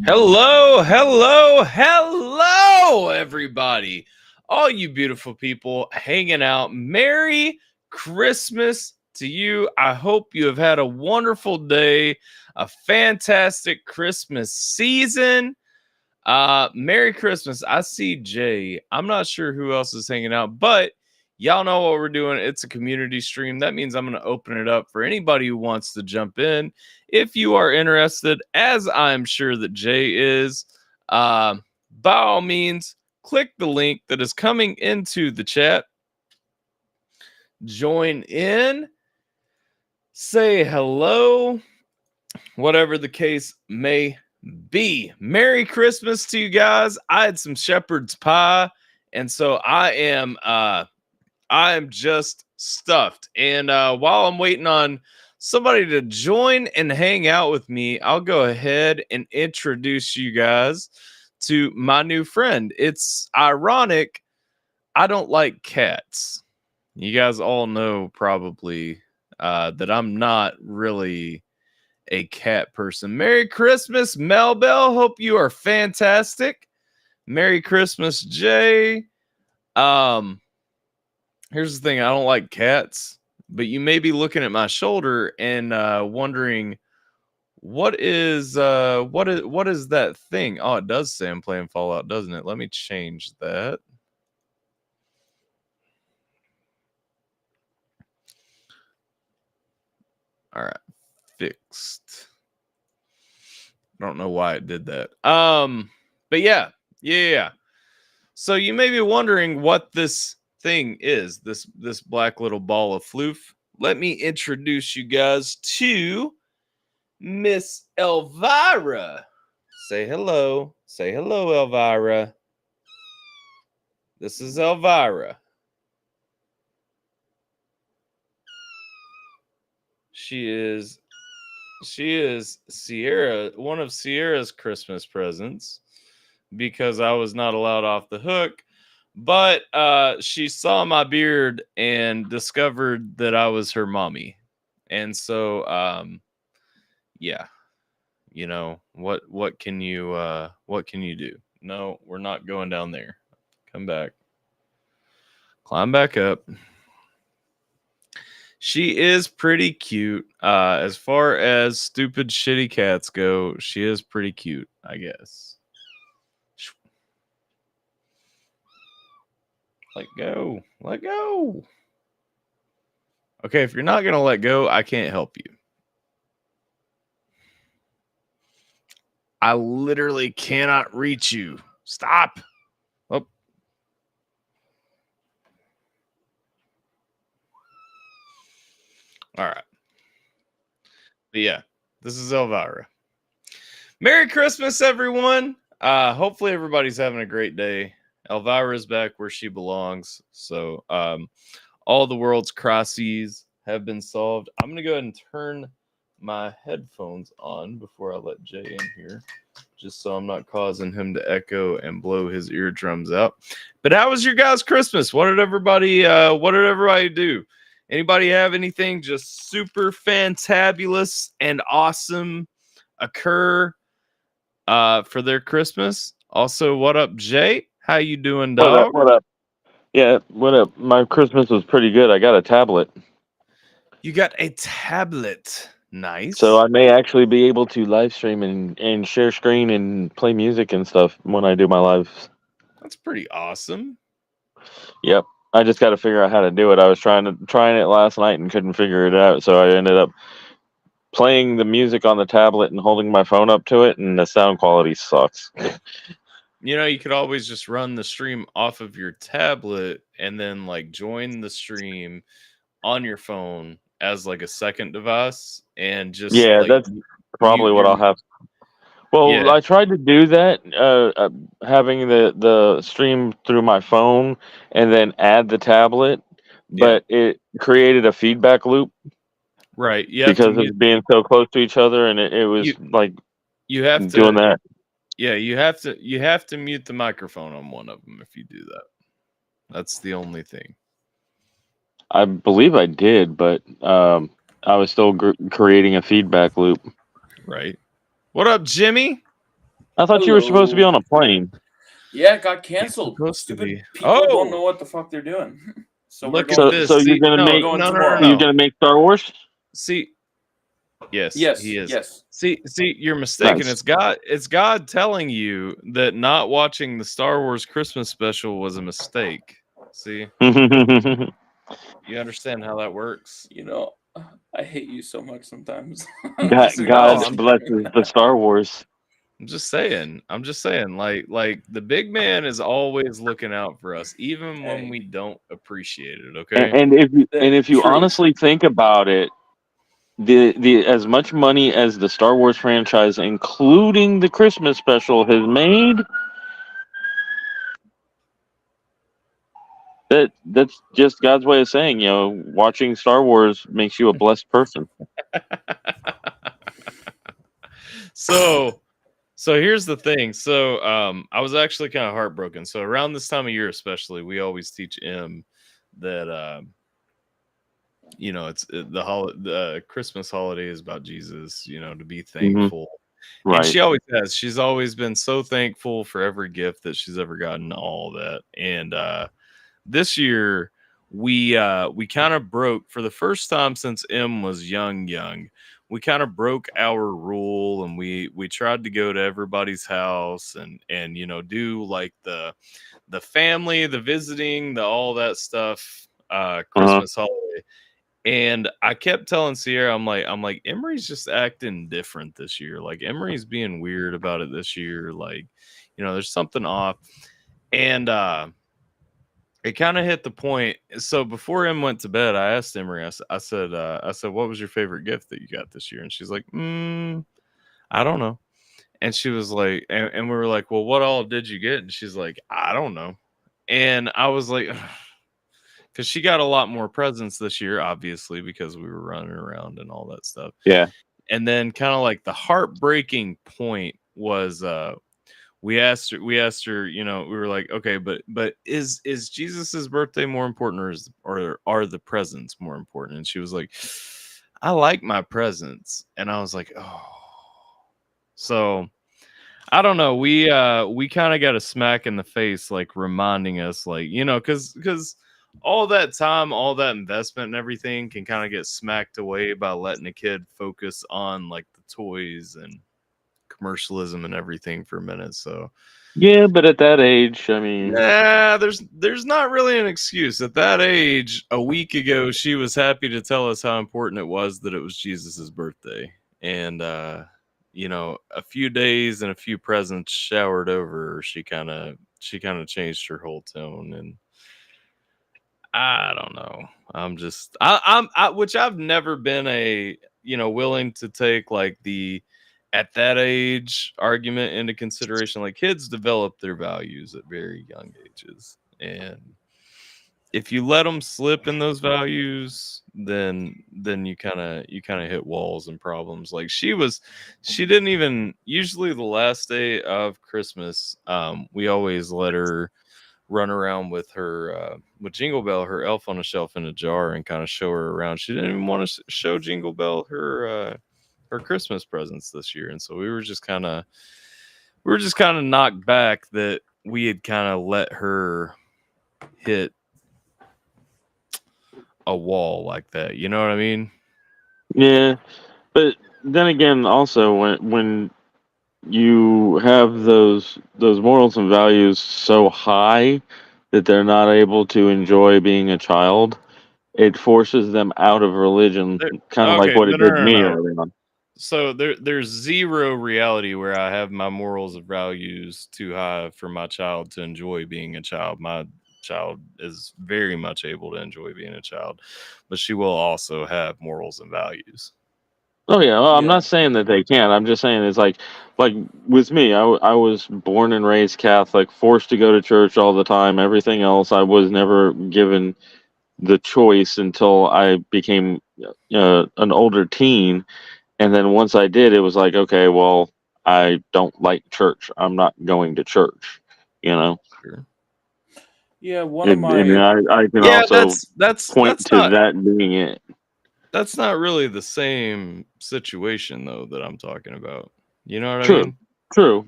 Hello, hello, hello, everybody. All you beautiful people hanging out. Merry Christmas to you. I hope you have had a wonderful day, a fantastic Christmas season. Merry Christmas. I see Jay. I'm not sure who else is hanging out, but y'all know what we're doing. It's a community stream. That means I'm going to open it up for anybody who wants to jump in. If you are interested, as I'm sure that Jay is, by all means, click the link that is coming into the chat. Join in. Say hello. Whatever the case may be. Merry Christmas to you guys. I had some shepherd's pie, and so I am just stuffed. And while I'm waiting on somebody to join and hang out with me, I'll go ahead and introduce you guys to my new friend. It's ironic. I don't like cats. You guys all know probably that I'm not really a cat person. Merry Christmas, Melbell. Hope you are fantastic. Merry Christmas, Jay. Here's the thing. I don't like cats, but you may be looking at my shoulder and wondering what is that thing? Oh, it does say I'm playing Fallout, doesn't it? Let me change that. All right, fixed. I don't know why it did that. But yeah. So you may be wondering what this thing is, this black little ball of floof. Let me introduce you guys to Miss Elvira. Say hello. Say hello, Elvira. This is Elvira. She is Sierra, one of Sierra's Christmas presents, because I was not allowed off the hook. But she saw my beard and discovered that I was her mommy. And so yeah. You know, what can you do? No, we're not going down there. Come back. Climb back up. She is pretty cute. As far as stupid, shitty cats go, she is pretty cute, I guess. Let go. Let go. Okay, if you're not going to let go, I can't help you. I literally cannot reach you. Stop. Oh. All right. But yeah, this is Elvira. Merry Christmas, everyone. Hopefully everybody's having a great day. Elvira's back where she belongs. So all the world's crises have been solved. I'm going to go ahead and turn my headphones on before I let Jay in here, just so I'm not causing him to echo and blow his eardrums out. But how was your guys' Christmas? What did everybody do? Anybody have anything just super fantabulous and awesome occur for their Christmas? Also, what up, Jay? How you doing, dog? What up? Yeah, what up? My Christmas was pretty good. I got a tablet. You got a tablet. Nice. So I may actually be able to live stream and share screen and play music and stuff when I do my lives. That's pretty awesome. Yep. I just got to figure out how to do it. I was trying it last night and couldn't figure it out, so I ended up playing the music on the tablet and holding my phone up to it, and the sound quality sucks. You know, you could always just run the stream off of your tablet and then like join the stream on your phone as like a second device and just that's probably what I'll have. Well, yeah. I tried to do that, having the stream through my phone and then add the tablet, but it created a feedback loop. Right. Because of being so close to each other, and it was you have to doing that. Yeah, you have to mute the microphone on one of them if you do that. That's the only thing. I believe I did, but I was still creating a feedback loop. Right. What up, Jimmy? I thought you were supposed to be on a plane. Yeah, it got canceled. Supposed to Stupid be. people don't know what the fuck they're doing. So Look we're going. at this. So you're See, gonna make tomorrow. You're gonna make Star Wars. See, yes, he is. Yes. See, you're mistaken. Nice. It's God telling you that not watching the Star Wars Christmas special was a mistake. See, you understand how that works? You know, I hate you so much sometimes. God blesses the Star Wars. I'm just saying. Like the big man is always looking out for us, even when we don't appreciate it. Okay. And if you honestly think about it, the as much money as the Star Wars franchise, including the Christmas special, has made, that's just God's way of saying, watching Star Wars makes you a blessed person. So here's the thing. So I was actually kind of heartbroken. So around this time of year, especially, we always teach M that it's the Christmas holiday is about Jesus. To be thankful. Right. And she always has. She's always been so thankful for every gift that she's ever gotten. All that. And this year we kind of broke for the first time since M was young. We kind of broke our rule, and we tried to go to everybody's house and do like the family, the visiting, the all that stuff, Christmas holiday. And I kept telling Sierra, I'm like, Emery's just acting different this year. Like Emery's being weird about it this year. Like, there's something off. And it kind of hit the point. So before Em went to bed, I asked Emery, I said, what was your favorite gift that you got this year? And she's like, I don't know. And she was like, and we were like, well, what all did you get? And she's like, I don't know. And I was like, because she got a lot more presents this year, obviously, because we were running around and all that stuff. Yeah. And then kind of like the heartbreaking point was, we asked her, we were like, okay, but is Jesus's birthday more important, or are the presents more important? And she was like, I like my presents. And I was like, oh. So I don't know. We kind of got a smack in the face, like reminding us, like, because all that time, all that investment and everything can kind of get smacked away by letting a kid focus on like the toys and commercialism and everything for a minute. So yeah, but at that age, I mean, there's not really an excuse. At that age, a week ago, she was happy to tell us how important it was that it was Jesus's birthday. And a few days and a few presents showered over her, she kind of changed her whole tone. And I don't know. I'm which I've never been a willing to take like the at that age argument into consideration. Like kids develop their values at very young ages, and if you let them slip in those values, then you kind of hit walls and problems. Like she didn't even, usually the last day of Christmas, we always let her run around with her with Jingle Bell, her elf on a shelf in a jar, and kind of show her around. She didn't even want to show Jingle Bell her Christmas presents this year. And so we were just kind of knocked back that we had kind of let her hit a wall like that. You know what I mean? Yeah. But then again, also when you have those morals and values so high that they're not able to enjoy being a child, it forces them out of religion, kind of like what it did me early on. So there's zero reality where I have my morals and values too high for my child to enjoy being a child. My child is very much able to enjoy being a child, but she will also have morals and values. Oh yeah, well, I'm not saying that they can't. I'm just saying it's like with me, I was born and raised Catholic, forced to go to church all the time. Everything else, I was never given the choice until I became an older teen. And then once I did, it was like, okay, well, I don't like church. I'm not going to church, Sure. Yeah, one of my... I can also point to that being it. That's not really the same situation, though, that I'm talking about. You know what I mean? True.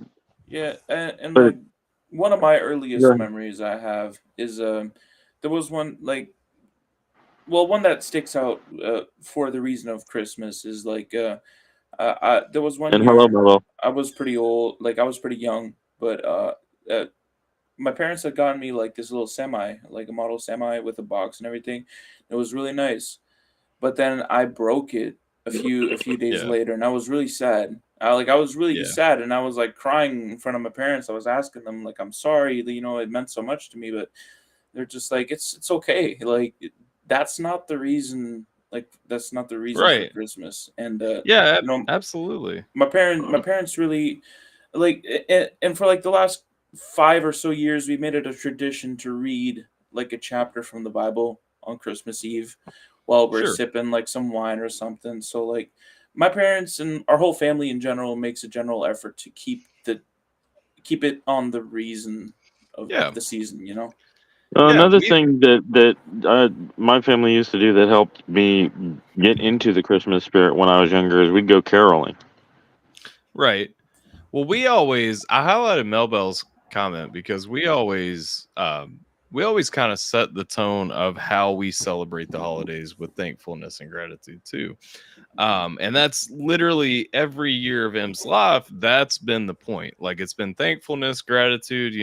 Yeah, and But one of my earliest memories I have is there was one one that sticks out for the reason of Christmas is there was one and hello, year Mello. I was pretty old, like I was pretty young, but uh my parents had gotten me like this little semi, like a model semi with a box and everything. It was really nice, but then I broke it a few days Yeah. later, and I was really sad. I was really Yeah. sad, and I was like crying in front of my parents. I was asking them like, "I'm sorry, it meant so much to me," but they're just like, "It's okay. That's not the reason. Like that's not the reason for Right. Christmas." And Yeah, you know, absolutely. my parents really and for like the last 5 or so years, we made it a tradition to read like a chapter from the Bible on Christmas Eve while we're Sure. sipping like some wine or something. So like my parents and our whole family in general makes a general effort to keep it on the reason Yeah. of the season, you know? Yeah, Another thing that my family used to do that helped me get into the Christmas spirit when I was younger is we'd go caroling. right. Well, I highlighted Melbell's comment because we always kind of set the tone of how we celebrate the holidays with thankfulness and gratitude too. And that's literally every year of M's life. That's been the point. Like it's been thankfulness, gratitude,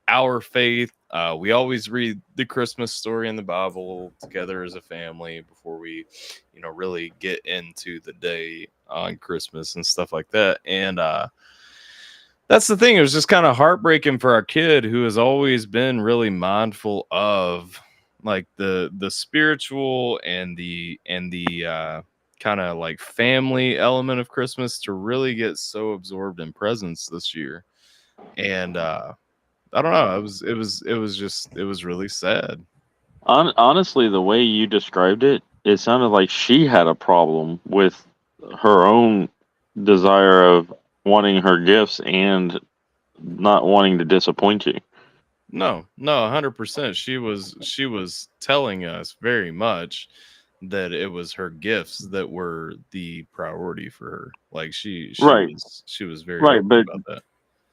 our faith. We always read the Christmas story in the Bible together as a family before we, really get into the day on Christmas and stuff like that. And that's the thing. It was just kind of heartbreaking for our kid who has always been really mindful of like the spiritual and the kind of like family element of Christmas to really get so absorbed in presents this year. And I don't know. It was really sad. Honestly, the way you described it, it sounded like she had a problem with her own desire of wanting her gifts and not wanting to disappoint you. No, 100%. She was telling us very much that it was her gifts that were the priority for her. Like Right, she was very right, open about that.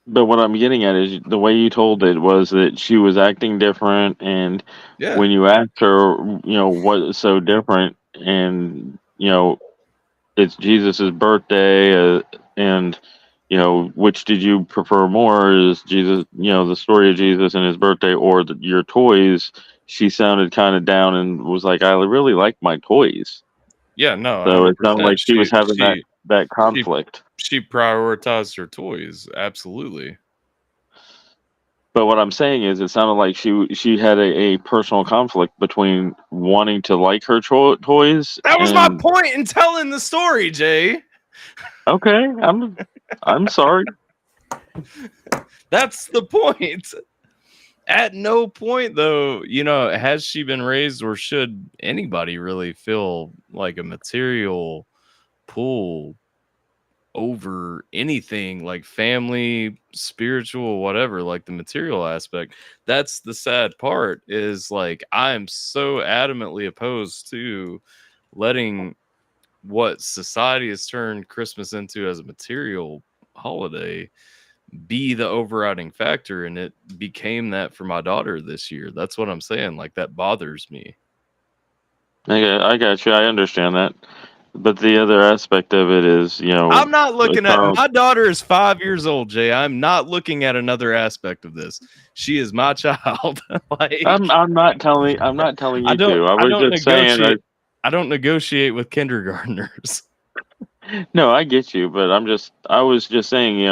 but what I'm getting at is the way you told it was that she was acting different, and Yeah. when you asked her, what is so different, and it's Jesus's birthday, and which did you prefer more? Is Jesus, the story of Jesus and his birthday, or your toys? She sounded kind of down and was like, "I really like my toys." Yeah, no, So it sounded 100%. like she was having that She conflict. she prioritized her toys. Absolutely. But what I'm saying is, it sounded like she had a personal conflict between wanting to like her toys That was my and point in telling the story, Jay. okay, I'm sorry. That's the point. At no point, though, has she been raised or should anybody really feel like a material pull over anything like family, spiritual, whatever, like the material aspect. That's the sad part is like I am so adamantly opposed to letting what society has turned Christmas into as a material holiday be the overriding factor, and it became that for my daughter this year. That's what I'm saying. Like that bothers me. I got you. I understand that. But the other aspect of it is, I'm not looking at Charles, my daughter is 5 years old, Jay. I'm not looking at another aspect of this. She is my child. Like I'm not telling I you don't to. I I was don't just saying that. negotiate. I don't negotiate with kindergartners. No, I get you, but I was just saying,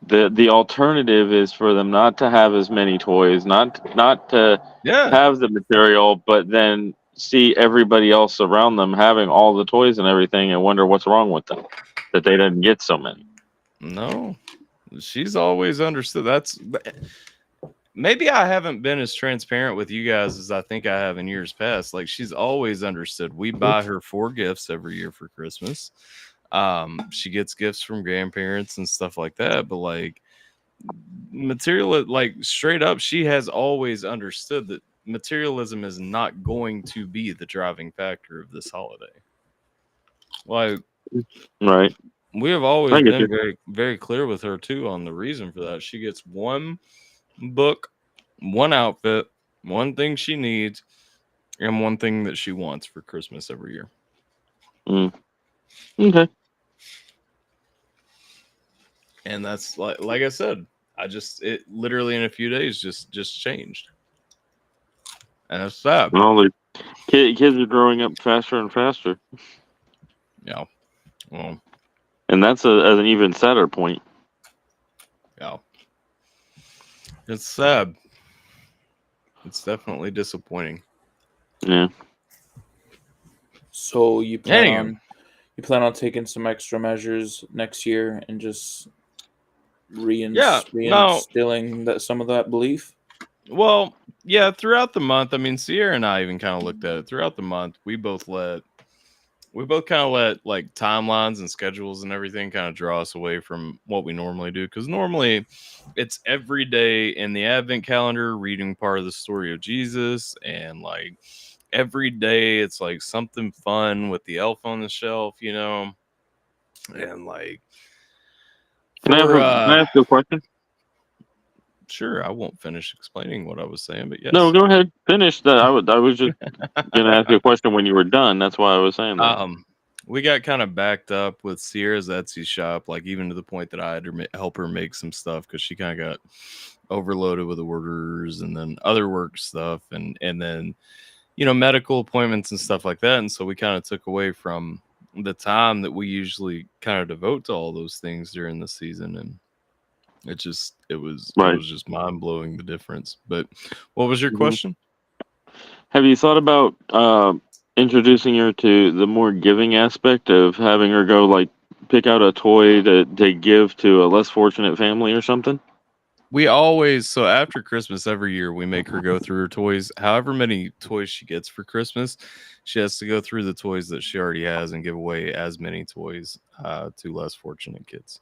that the alternative is for them not to have as many toys, not to Yeah. have the material, but then see everybody else around them having all the toys and everything, and wonder what's wrong with them that they didn't get so many. No. She's always understood. That's maybe I haven't been as transparent with you guys as I think I have in years past. Like she's always understood. We buy her 4 gifts every year for Christmas. She gets gifts from grandparents and stuff like that, but like material, like straight up, she has always understood that materialism is not going to be the driving factor of this holiday. Like Right. We have always been very, very clear with her too on the reason for that. She gets one book, one outfit, one thing she needs, and one thing that she wants for Christmas every year. Okay. And that's like I said, it literally in a few days just changed. And that's sad. Well, the kids are growing up faster and faster. Yeah. Well, and that's an even sadder point. Yeah. It's sad. It's definitely disappointing. Yeah. So you plan on taking some extra measures next year and just reinstilling some of that belief? Well, yeah, throughout the month. I mean, Sierra and I even kind of looked at it. Throughout the month, we both kind of let like timelines and schedules and everything kind of draw us away from what we normally do. Because normally it's every day in the Advent calendar reading part of the story of Jesus, and like every day it's like something fun with the elf on the shelf, and like. Can I ask you a question? Sure, I won't finish explaining what I was saying, but yes. No, go ahead. Finish that. I was just going to ask you a question when you were done. That's why I was saying that. We got kind of backed up with Sierra's Etsy shop, like even to the point that I had to help her make some stuff because she kind of got overloaded with orders and then other work stuff and then, medical appointments and stuff like that. And so we kind of took away from the time that we usually kind of devote to all those things during the season. And it was just mind blowing, the difference. But what was your question? Have you thought about introducing her to the more giving aspect of having her go like pick out a toy to give to a less fortunate family or something? We always, so after Christmas every year, we make her go through her toys. However many toys she gets for Christmas, she has to go through the toys that she already has and give away as many toys to less fortunate kids.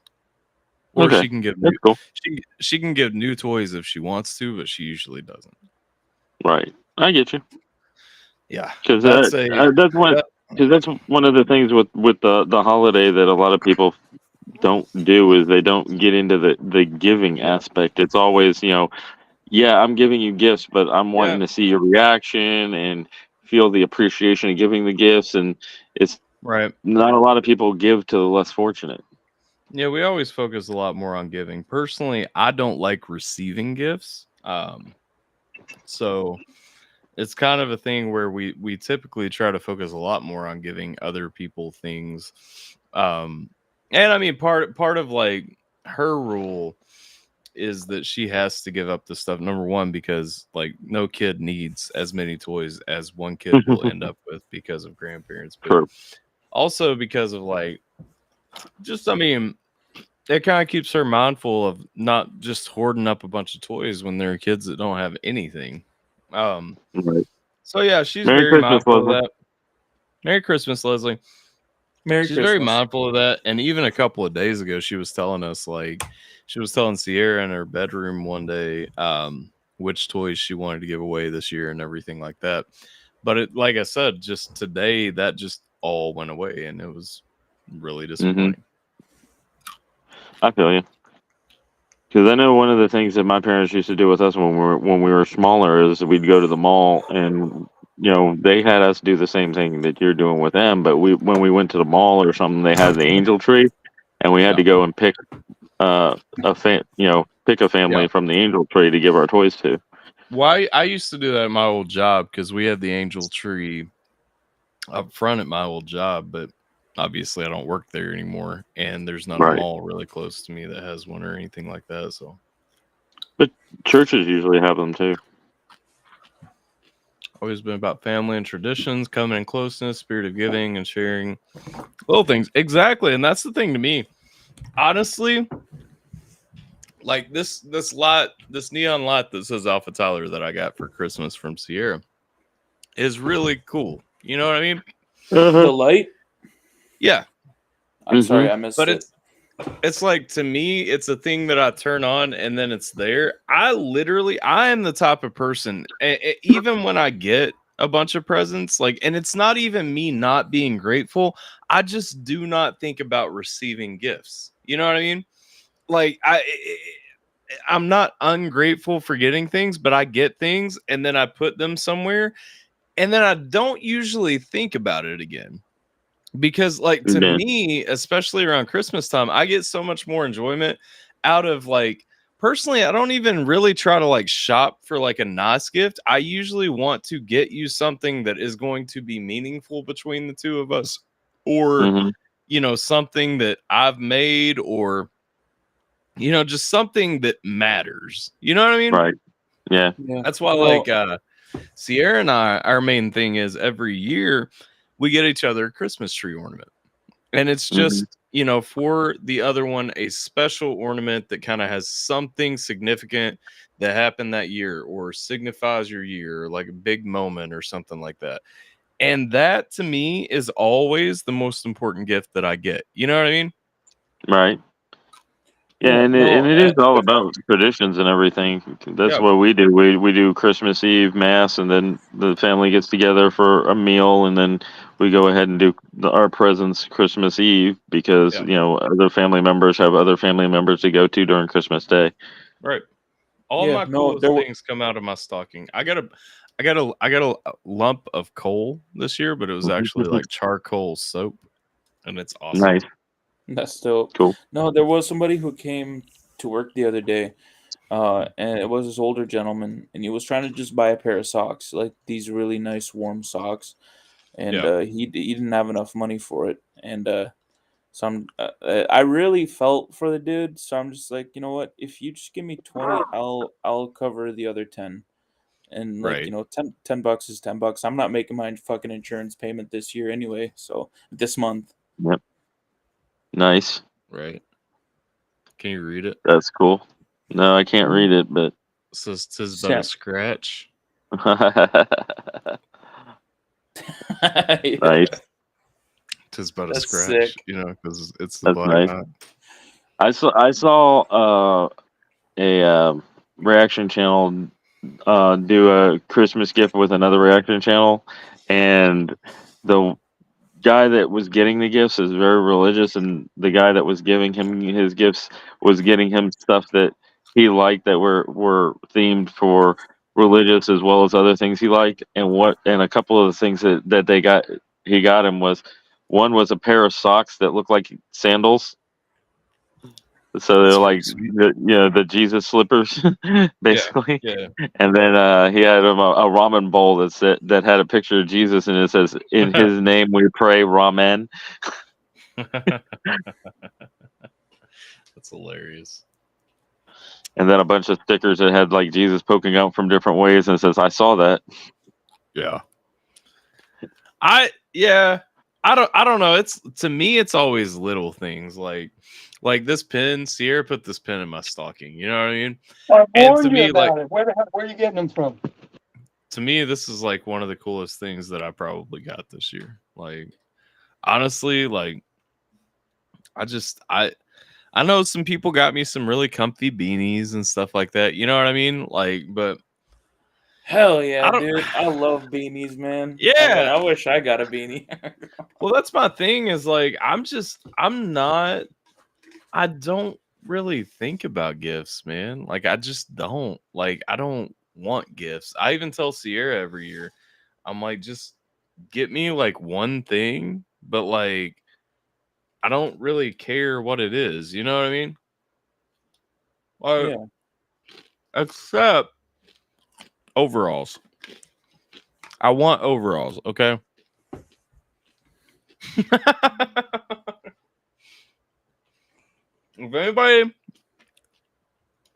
Or she can give she can give new toys if she wants to, but she usually doesn't. Right, I get you. Yeah, because that's one of the things with the holiday that a lot of people don't do is they don't get into the giving aspect. It's always I'm giving you gifts, but I'm wanting to see your reaction and feel the appreciation of giving the gifts, and it's right. Not a lot of people give to the less fortunate. Yeah, we always focus a lot more on giving. Personally, I don't like receiving gifts. So it's kind of a thing where we typically try to focus a lot more on giving other people things. And I mean, part of like her rule is that she has to give up the stuff. Number one, because like no kid needs as many toys as one kid will end up with because of grandparents. But also because of like, it kind of keeps her mindful of not just hoarding up a bunch of toys when there are kids that don't have anything. Right. So yeah, she's very mindful of that. Merry Christmas, Leslie. She's very mindful of that. And even a couple of days ago, she was telling us, like, she was telling Sierra in her bedroom one day which toys she wanted to give away this year and everything like that. But it, like I said, just today, that just all went away, and it was really disappointing. I feel you. Because I know one of the things that my parents used to do with us when we were smaller is we'd go to the mall, and they had us do the same thing that you're doing with them. But when we went to the mall or something, they had the angel tree, and we had to go and pick a family from the angel tree to give our toys to. Well, I used to do that at my old job because we had the angel tree up front at my old job, but obviously I don't work there anymore, and there's not a mall really close to me that has one or anything like that. So, but churches usually have them too. Always been about family and traditions, coming in closeness, spirit of giving and sharing little things. Exactly, and that's the thing to me. Honestly, like this neon light that says AlphaTyler that I got for Christmas from Sierra is really cool. You know what I mean? The light. Yeah. I'm sorry, I missed it. It's like, to me, it's a thing that I turn on and then it's there. I am the type of person, even when I get a bunch of presents. Like, and it's not even me not being grateful. I just do not think about receiving gifts. You know what I mean? Like, I'm not ungrateful for getting things, but I get things and then I put them somewhere and then I don't usually think about it again. Because, like, to me, especially around Christmas time, I get so much more enjoyment out of, like, personally, I don't even really try to, like, shop for, like, a nice gift. I usually want to get you something that is going to be meaningful between the two of us, or, you know, something that I've made, or, you know, just something that matters. You know what I mean? Right. Yeah. That's why, like, Sierra and I, our main thing is every year we get each other a Christmas tree ornament. And it's just, you know, for the other one, a special ornament that kind of has something significant that happened that year or signifies your year, like a big moment or something like that. And that to me is always the most important gift that I get. You know what I mean? Right. Yeah, and it is all about traditions and everything. That's what we do. We do Christmas Eve Mass, and then the family gets together for a meal, and then we go ahead and do our presents Christmas Eve because you know other family members have other family members to go to during Christmas Day. Right. All my coolest things come out of my stocking. I got a lump of coal this year, but it was actually like charcoal soap, and it's awesome. Nice. That's still cool. No, there was somebody who came to work the other day, and it was this older gentleman, and he was trying to just buy a pair of socks, like these really nice warm socks, and he didn't have enough money for it, and I really felt for the dude, so I'm just like, you know what? If you just give me 20, I'll cover the other 10. And like, you know, 10 bucks is 10 bucks. I'm not making my fucking insurance payment this year anyway, so this month. Yep. Nice. Right. Can you read it? That's cool. No, I can't read it, but it says "'tis but a scratch." Nice. "'Tis but a scratch." Sick. You know, because it's the black nice. I saw a reaction channel do a Christmas gift with another reaction channel, and the guy that was getting the gifts is very religious, and the guy that was giving him his gifts was getting him stuff that he liked that were themed for religious as well as other things he liked. And a couple of the things that he got him was, one was a pair of socks that looked like sandals. So they're like the Jesus slippers, basically. Yeah. And then he had him a ramen bowl that had a picture of Jesus, and it says, "In His name we pray, ramen." That's hilarious. And then a bunch of stickers that had like Jesus poking out from different ways, and it says, "I saw that." Yeah. I don't know. It's, to me, it's always little things like this pin. Sierra put this pin in my stocking. You know what I mean? I warned you about it. Where are you getting them from? To me, this is like one of the coolest things that I probably got this year. Like, honestly, like, I know some people got me some really comfy beanies and stuff like that. You know what I mean? Like, but hell yeah, dude! I love beanies, man. Yeah, I wish I got a beanie. Well, that's my thing. Is like, I don't really think about gifts, man. Like, I just don't. Like, I don't want gifts. I even tell Sierra every year, I'm like, just get me like one thing, but like, I don't really care what it is. You know what I mean? Yeah. Except overalls. I want overalls, okay? If anybody,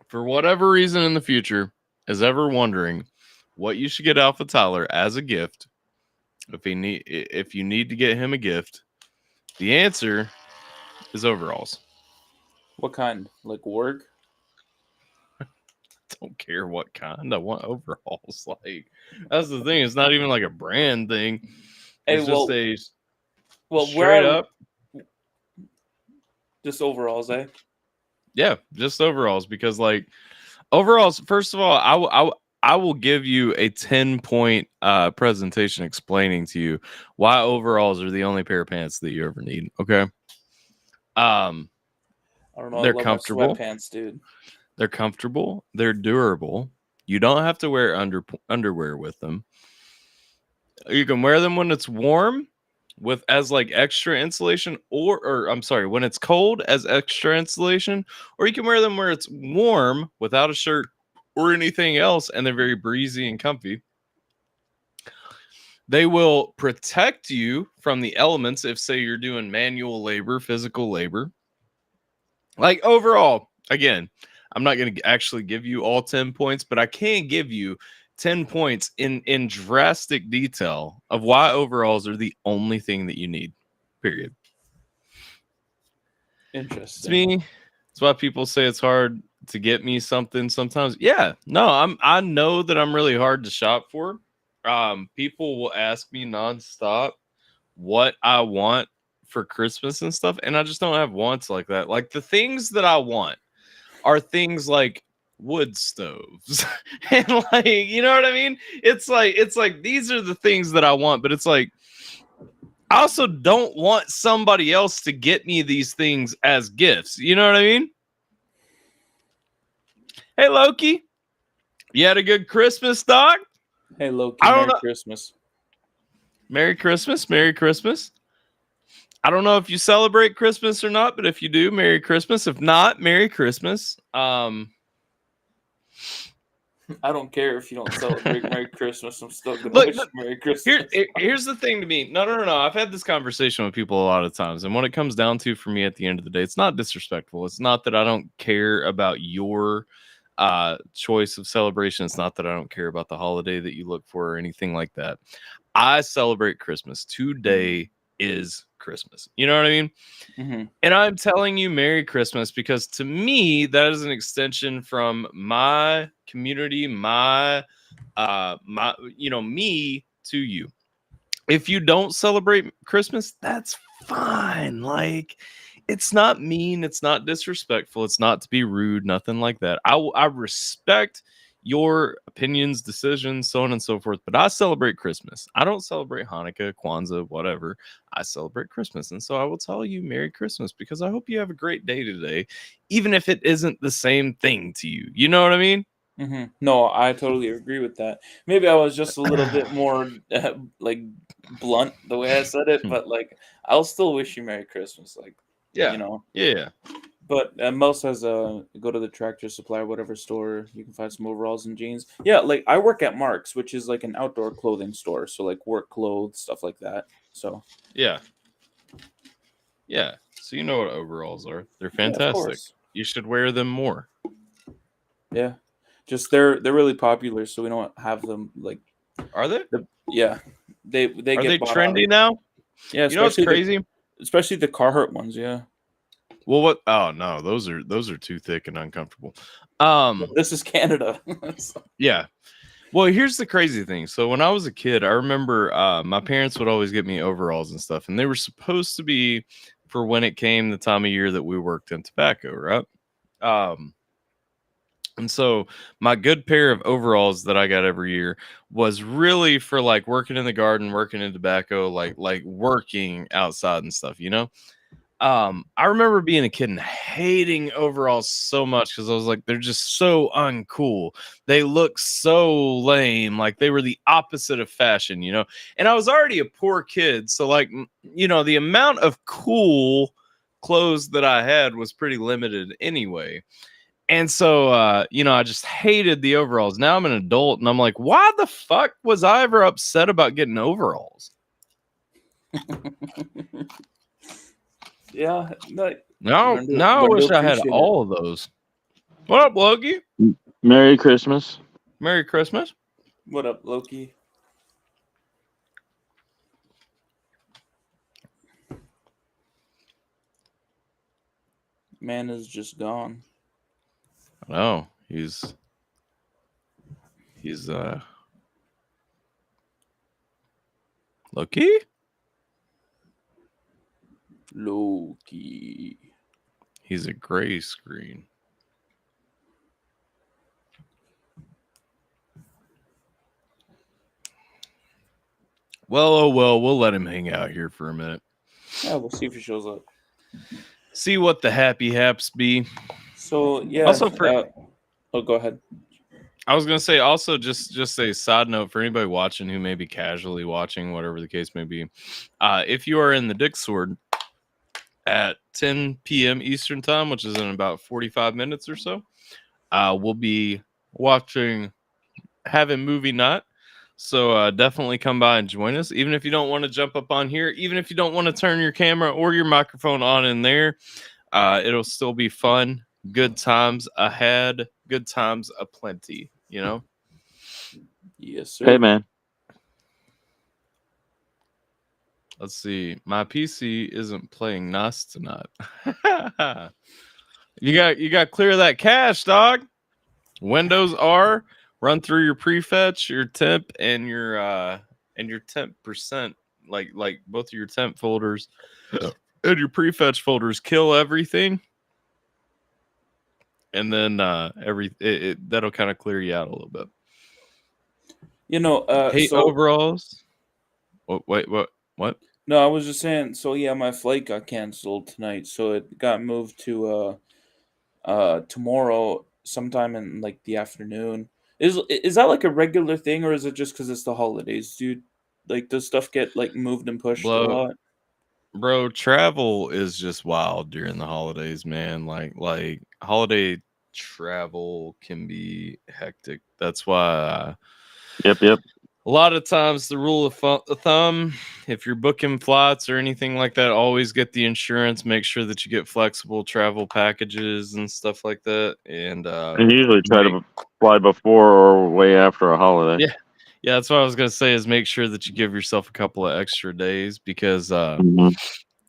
for whatever reason in the future, is ever wondering what you should get AlphaTyler as a gift, if you need to get him a gift, the answer is overalls. What kind? Like work? Don't care what kind. I want overalls. Like, that's the thing. It's not even like a brand thing. It's just straight up. Just overalls, eh? Yeah, just overalls, because like overalls. First of all, I will give you a 10-point presentation explaining to you why overalls are the only pair of pants that you ever need. Okay. I don't know. They're I love comfortable. my sweatpants, dude. They're comfortable. They're durable. You don't have to wear underwear with them. You can wear them when it's warm as like extra insulation, or I'm sorry, when it's cold as extra insulation, or you can wear them where it's warm without a shirt or anything else, and they're very breezy and comfy. They will protect you from the elements if, say, you're doing manual labor, physical labor. Like overall, again, I'm not going to actually give you all 10 points, but I can give you 10 points in drastic detail of why overalls are the only thing that you need, period. Interesting. To me, that's why people say it's hard to get me something sometimes. Yeah, no, I know that I'm really hard to shop for. People will ask me nonstop what I want for Christmas and stuff, and I just don't have wants like that. Like the things that I want are things like wood stoves and like, you know what I mean? It's like these are the things that I want, but it's like I also don't want somebody else to get me these things as gifts. You know what I mean? Hey Loki, you had a good Christmas, dog? Hey Loki, Merry Christmas. Merry Christmas, Merry Christmas. I don't know if you celebrate Christmas or not, but if you do, Merry Christmas. If not, Merry Christmas. I don't care if you don't celebrate Merry Christmas. I'm still gonna wish you Merry Christmas. Here's the thing to me. No. I've had this conversation with people a lot of times, and when it comes down to, for me, at the end of the day, it's not disrespectful. It's not that I don't care about your choice of celebration. It's not that I don't care about the holiday that you look for or anything like that. I celebrate Christmas. Today is Christmas. You know what I mean? Mm-hmm. And I'm telling you Merry Christmas because to me, that is an extension from my community, my me to you. If you don't celebrate Christmas, that's fine. Like, it's not mean, it's not disrespectful, it's not to be rude, nothing like that. I respect your opinions, decisions, so on and so forth, but I celebrate Christmas. I don't celebrate Hanukkah, Kwanzaa, whatever. I celebrate Christmas. And so I will tell you Merry Christmas because I hope you have a great day today, even if it isn't the same thing to you. You know what I mean? Mm-hmm. No, I totally agree with that. Maybe I was just a little bit more like blunt the way I said it, but like I'll still wish you Merry Christmas. Like, Yeah. you know. Yeah. But Mel says, go to the Tractor Supply or whatever store. You can find some overalls and jeans. Yeah, like I work at Mark's, which is like an outdoor clothing store. So like work clothes, stuff like that. So yeah. So you know what overalls are. They're fantastic. You should wear them more. Yeah. Just they're really popular, so we don't have them like. Are they? Yeah. They are get they trendy now? Yeah, you know what's crazy? Especially the Carhartt ones, yeah. Well, what? Oh no, those are too thick and uncomfortable. This is Canada. Yeah. Well, here's the crazy thing. So when I was a kid, I remember my parents would always get me overalls and stuff, and they were supposed to be for when it came the time of year that we worked in tobacco, right? And so my good pair of overalls that I got every year was really for like working in the garden, working in tobacco, like working outside and stuff, you know? I remember being a kid and hating overalls so much because I was like, they're just so uncool. They look so lame. Like they were the opposite of fashion, you know? And I was already a poor kid. So like, you know, the amount of cool clothes that I had was pretty limited anyway. And so, you know, I just hated the overalls. Now I'm an adult and I'm like, why the fuck was I ever upset about getting overalls? Yeah. Now I wish I had all of those. What up, Loki? Merry Christmas. Merry Christmas. What up, Loki? Man is just gone. Oh, he's Loki? Loki. He's a gray screen. Well, oh well, we'll let him hang out here for a minute. Yeah, we'll see if he shows up. See what the happy haps be. So yeah. Also, go ahead. I was gonna say also just a side note for anybody watching who may be casually watching, whatever the case may be. If you are in the Dick Sword at 10 p.m. Eastern time, which is in about 45 minutes or so, we'll be having movie night. So definitely come by and join us. Even if you don't want to jump up on here, even if you don't want to turn your camera or your microphone on in there, it'll still be fun. Good times ahead. Good times aplenty. You know. Yes, sir. Hey, man. Let's see. My PC isn't playing nice tonight. You got clear that cache, dog. Windows R. Run through your prefetch, your temp, and your temp percent, like both of your temp folders and your prefetch folders. Kill everything, and then that'll kind of clear you out a little bit. Hey, so overalls. Wait, what? No, I was just saying. So yeah, my flight got canceled tonight, so it got moved to tomorrow sometime in like the afternoon. Is that like a regular thing, or is it just because it's the holidays, dude? Like, does stuff get like moved and pushed a lot? Bro, travel is just wild during the holidays, man. Like holiday travel can be hectic. That's why Yep. a lot of times the rule of thumb, if you're booking flights or anything like that, always get the insurance. Make sure that you get flexible travel packages and stuff like that. And usually try to fly before or way after a holiday. Yeah, that's what I was gonna say. Is make sure that you give yourself a couple of extra days because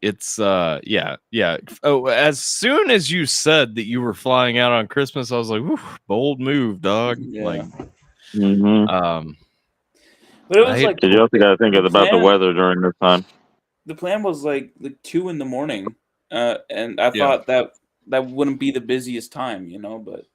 it's yeah. Oh, as soon as you said that you were flying out on Christmas, I was like, bold move, dog. Yeah. Like, but it was like you also got to think about the weather during this time. The plan was like 2 in the morning, and I thought that wouldn't be the busiest time, but.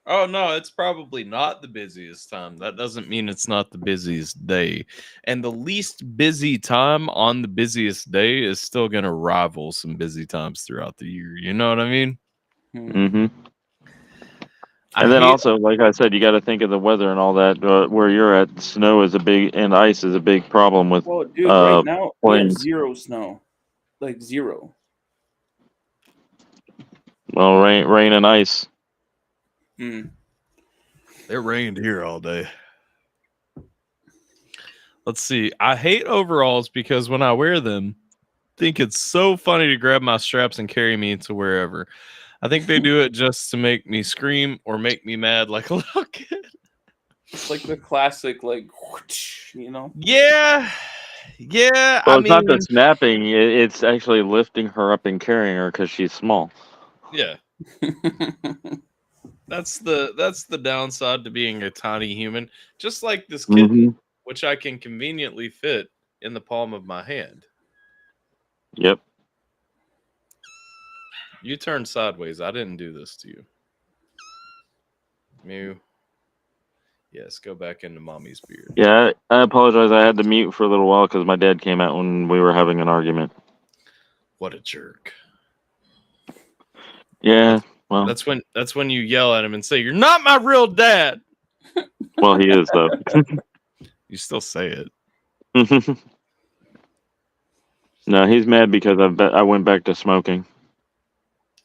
Oh no, it's probably not the busiest time. That doesn't mean it's not the busiest day. And the least busy time on the busiest day is still going to rival some busy times throughout the year. You know what I mean? Mm-hmm. And then also, like I said, you got to think of the weather and all that. Where you're at, snow is and ice is a big problem with. Well, dude, right now we have planes. 0 snow, like 0. Well, rain and ice. It rained here all day. Let's see. I hate overalls because when I wear them, I think it's so funny to grab my straps and carry me to wherever. I think they do it just to make me scream or make me mad like a little kid. It's like the classic, like, Yeah. Well, it's not the snapping. It's actually lifting her up and carrying her because she's small. Yeah. That's the downside to being a tiny human. Just like this kitten, which I can conveniently fit in the palm of my hand. Yep. You turned sideways. I didn't do this to you. Mew. Yes, go back into mommy's beard. Yeah, I apologize. I had to mute for a little while because my dad came out when we were having an argument. What a jerk. Yeah, well. That's when you yell at him and say, "You're not my real dad." Well, he is, though. You still say it. No, he's mad because I went back to smoking.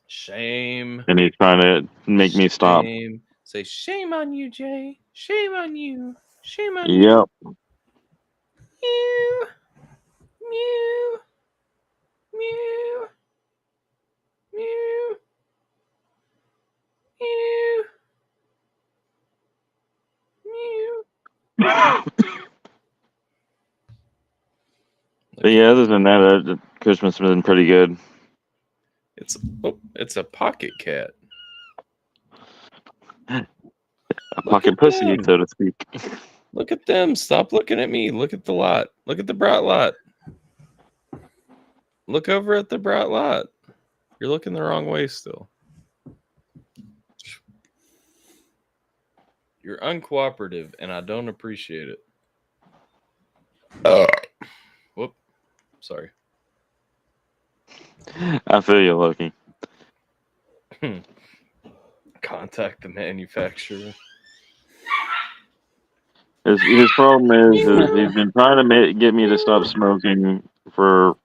Shame. And he's trying to make me stop. Say, shame on you, Jay. Shame on you. Shame on you. Yep. Mew. Mew. Mew. Mew. Mew. Mew. But yeah, other than that, Christmas has been pretty good. It's a pocket cat. A pocket pussy, so to speak. Look at them. Stop looking at me. Look at the lot. Look at the bright lot. Look over at the bright lot. You're looking the wrong way still. You're uncooperative, and I don't appreciate it. Whoop. Sorry. I feel you, Loki. Contact the manufacturer. His problem is he's been trying to get me to stop smoking for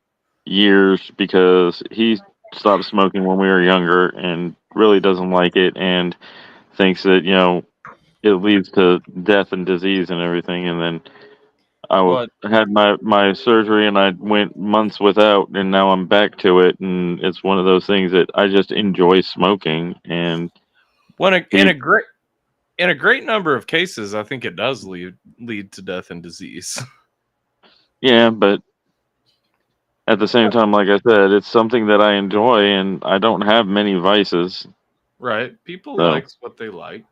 years because he stopped smoking when we were younger and really doesn't like it and thinks that it leads to death and disease and everything. And then I had my surgery and I went months without, and now I'm back to it. And it's one of those things that I just enjoy smoking. And in a great number of cases, I think it does lead to death and disease. Yeah, but at the same time, like I said, it's something that I enjoy, and I don't have many vices. Right? People like what they like.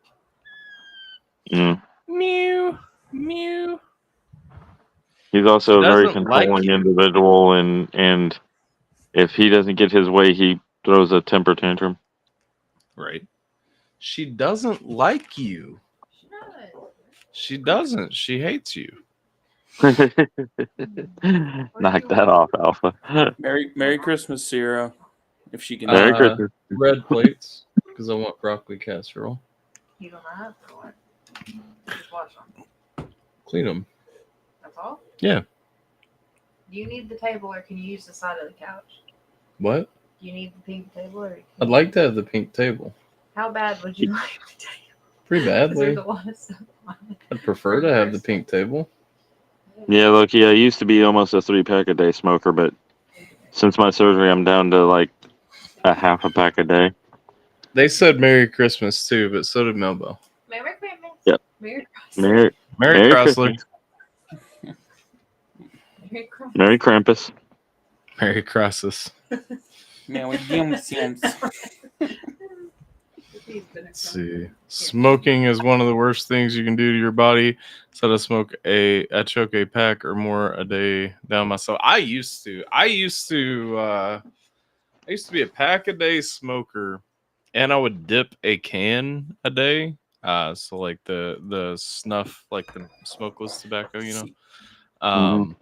Mm. Mew, mew. He's also a very controlling individual, and if he doesn't get his way, he throws a temper tantrum. Right. She doesn't like you. She doesn't. She hates you. Knock that off, Alpha. Merry Christmas, Sierra. If she can. Merry Christmas. Red plates, because I want broccoli casserole. You don't have or what? Just wash them. Clean them. That's all? Yeah. Do you need the table or can you use the side of the couch? What? Do you need the pink table or? I'd like to have the pink table. How bad would you like the table? Pretty badly. There's a lot of stuff on it. I'd prefer to have the pink table. Yeah, look, I used to be almost a 3-pack a day smoker, but since my surgery, I'm down to like a half a pack a day. They said Merry Christmas too, but so did Melbo. Merry Christmas. Yep. Merry Merry Chrysler. Merry Krampus. Merry Crosses. Let's see. Smoking is one of the worst things you can do to your body. So I choke a pack or more a day down myself. I used to be a pack a day smoker, and I would dip a can a day. So like the snuff, like the smokeless tobacco,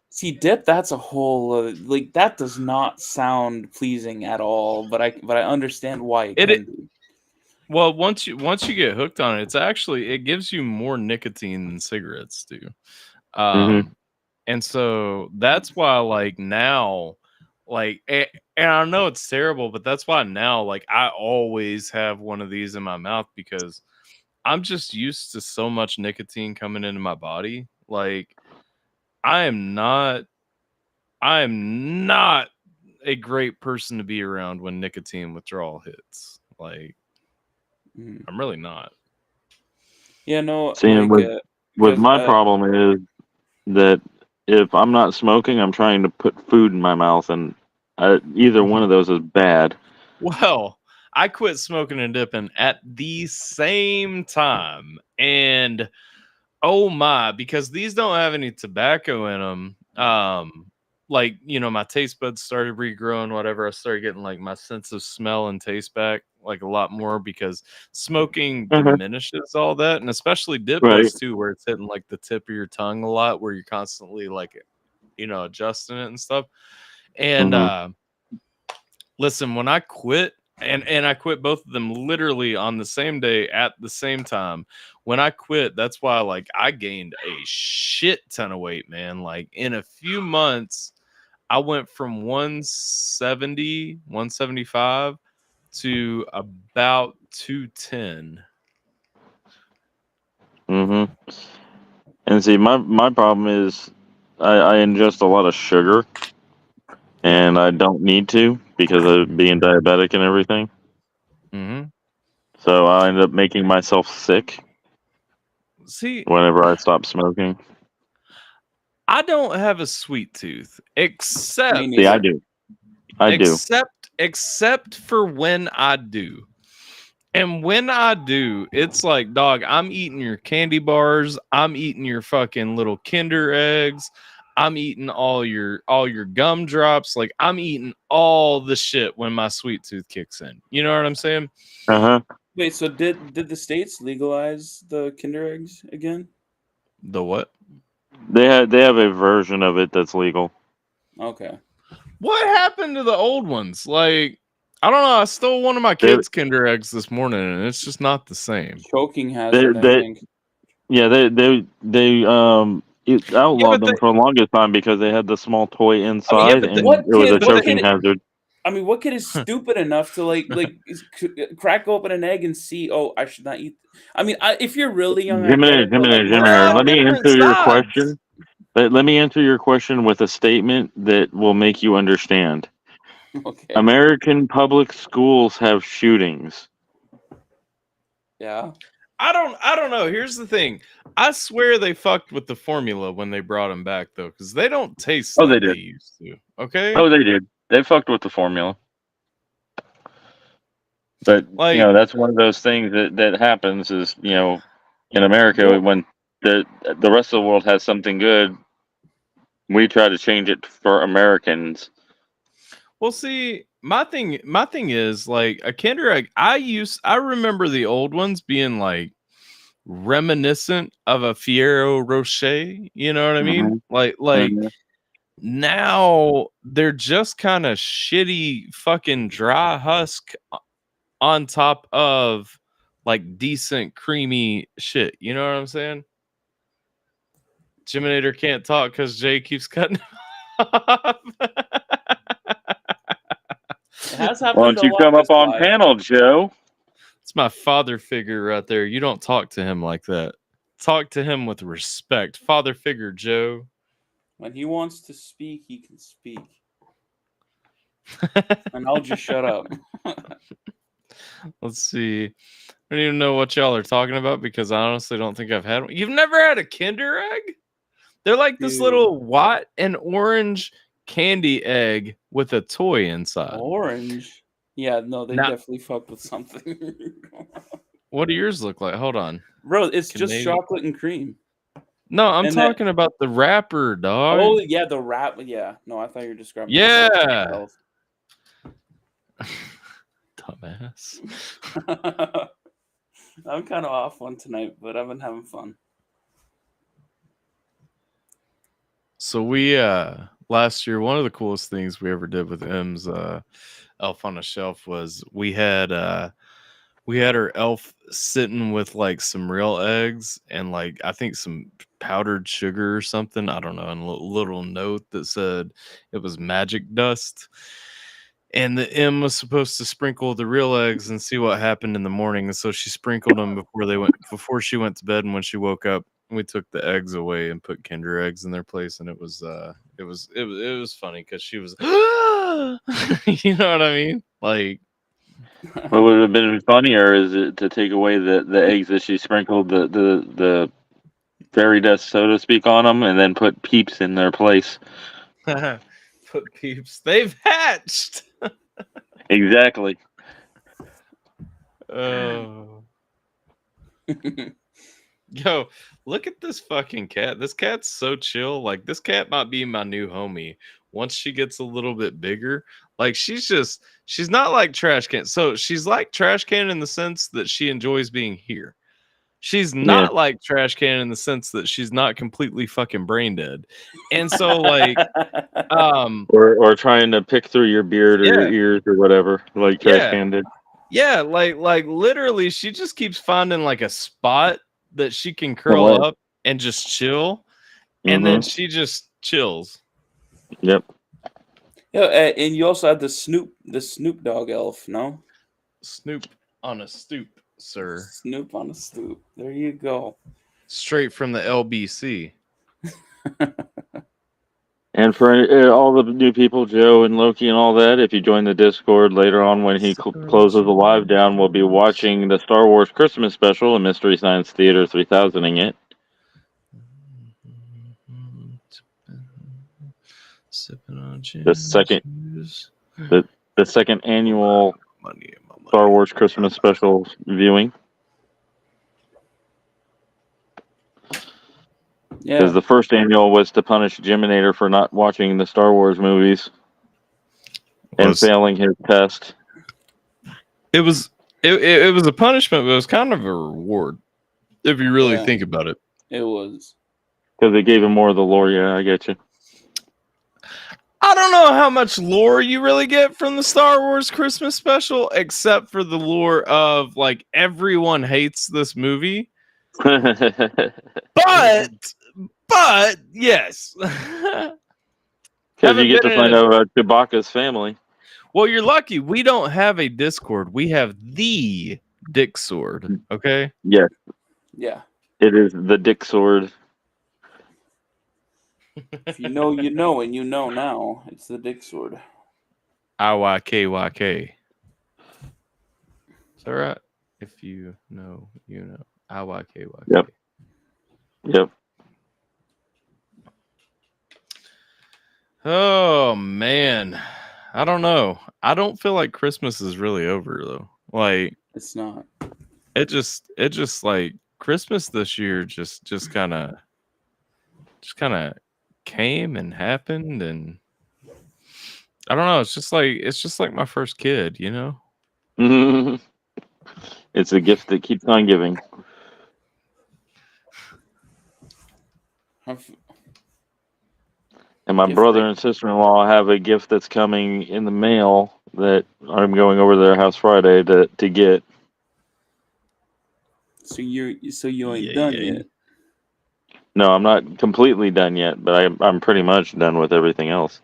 See, dip. That's a whole like that does not sound pleasing at all. But I understand why it can be. Well, once you get hooked on it, it gives you more nicotine than cigarettes do. And so that's why like now, like, and I know it's terrible, but that's why now, like, I always have one of these in my mouth because I'm just used to so much nicotine coming into my body. Like, I am not a great person to be around when nicotine withdrawal hits. Like, I'm really not. Yeah, no. Seeing with my problem is that if I'm not smoking, I'm trying to put food in my mouth, and either one of those is bad. Well, I quit smoking and dipping at the same time, and oh my, because these don't have any tobacco in them. Like, my taste buds started regrowing, whatever. I started getting like my sense of smell and taste back like a lot more because smoking diminishes all that. And especially dip does too, where it's hitting like the tip of your tongue a lot, where you're constantly like, adjusting it and stuff. And listen, when I quit, and I quit both of them literally on the same day at the same time. When I quit, that's why like I gained a shit ton of weight, man. Like in a few months, I went from 170, 175 to about 210. And see, my problem is I ingest a lot of sugar, and I don't need to because of being diabetic and everything. So I end up making myself sick. See, whenever I stop smoking. I don't have a sweet tooth, except I do. Except for when I do. And when I do, it's like, dog, I'm eating your candy bars, I'm eating your fucking little Kinder eggs, I'm eating all your gumdrops, like I'm eating all the shit when my sweet tooth kicks in. You know what I'm saying? Wait, so did the states legalize the Kinder eggs again? The what? They have a version of it that's legal. Okay. What happened to the old ones? Like, I don't know. I stole one of my kids' Kinder eggs this morning, and it's just not the same. Choking hazard, I think. Yeah, they outlawed them for the longest time because they had the small toy inside, and it was a choking hazard. I mean, what kid is stupid enough to like crack open an egg and see? Oh, I should not eat. I mean, if you're really young, Jimmy, let me answer your question. Let me answer your question with a statement that will make you understand. Okay. American public schools have shootings. Yeah. I don't know. Here's the thing. I swear they fucked with the formula when they brought them back, though, because they don't taste like they used to. Okay. Oh, they did. They fucked with the formula. But like, that's one of those things that happens. Is in America when the rest of the world has something good, we try to change it for Americans. Well, see, my thing is like a Kinder Egg. I remember the old ones being like reminiscent of a Ferrero Rocher. You know what I mean? Like now they're just kind of shitty fucking dry husk on top of like decent creamy shit. You know what I'm saying? Jiminator can't talk because Jay keeps cutting off. It has happened. Why don't you come up on panel, Joe? It's my father figure right there. You don't talk to him like that. Talk to him with respect. Father figure, Joe. When he wants to speak, he can speak. And I'll just shut up. Let's see. I don't even know what y'all are talking about because I honestly don't think I've had one. You've never had a Kinder Egg? They're like this little white and orange candy egg with a toy inside. Orange? Yeah, no, they definitely fucked with something. What do yours look like? Hold on. Bro, it's just chocolate and cream. No, I'm talking about the wrapper, dog. Oh, yeah, the wrap. Yeah. No, I thought you were describing. Yeah. Dumbass. I'm kind of off one tonight, but I've been having fun. So we last year, one of the coolest things we ever did with M's Elf on a Shelf was we had our elf sitting with like some real eggs and like I think some powdered sugar or something. I don't know, and a little note that said it was magic dust. And the M was supposed to sprinkle the real eggs and see what happened in the morning. And so she sprinkled them before she went to bed. And when she woke up, we took the eggs away and put Kinder Eggs in their place. And it was funny because she was, you know what I mean? Like, what would have been funnier is to take away the eggs that she sprinkled the fairy dust, so to speak, on them, and then put Peeps in their place. Put Peeps. They've hatched. Exactly. Oh. Yo, look at this fucking cat. This cat's so chill. Like, this cat might be my new homie. Once she gets a little bit bigger, like she's not like Trash Can. So she's like Trash Can in the sense that she enjoys being here. She's not like Trash Can in the sense that she's not completely fucking brain dead. And so like or trying to pick through your beard or your ears or whatever, like Trash Can did. Yeah, like literally she just keeps finding like a spot that she can curl up and just chill. And then she just chills. Yep. Yeah, and you also had the Snoop Dogg elf, no? Snoop on a stoop, sir. Snoop on a stoop. There you go. Straight from the LBC. And for all the new people, Joe and Loki and all that, if you join the Discord later on when he closes the live down, we'll be watching the Star Wars Christmas special and Mystery Science Theater 3000ing it. The second annual Star Wars Christmas special viewing. Yeah, because the first annual was to punish Jiminator for not watching the Star Wars movies and failing his test. It was a punishment, but it was kind of a reward if you really think about it. It was. Because they gave him more of the lore. Yeah, I get you. I don't know how much lore you really get from the Star Wars Christmas special, except for the lore of like everyone hates this movie. But yes. Because you get to find out about Chewbacca's family. Well, you're lucky. We don't have a Discord. We have the Dick Sword. Okay. Yes. Yeah. It is the Dick Sword. If you know, you know, and you know now. It's the Dick Sword. IYKYK. Is that right? If you know, you know. IYKYK. Yep. Oh man. I don't know. I don't feel like Christmas is really over though. Like It's not. it just like Christmas this year just kind of came and happened, and I don't know. It's just like my first kid, you know. It's a gift that keeps on giving. And my brother and sister-in-law have a gift that's coming in the mail that I'm going over to their house Friday to get. So you ain't done yet. No, I'm not completely done yet, but I'm pretty much done with everything else.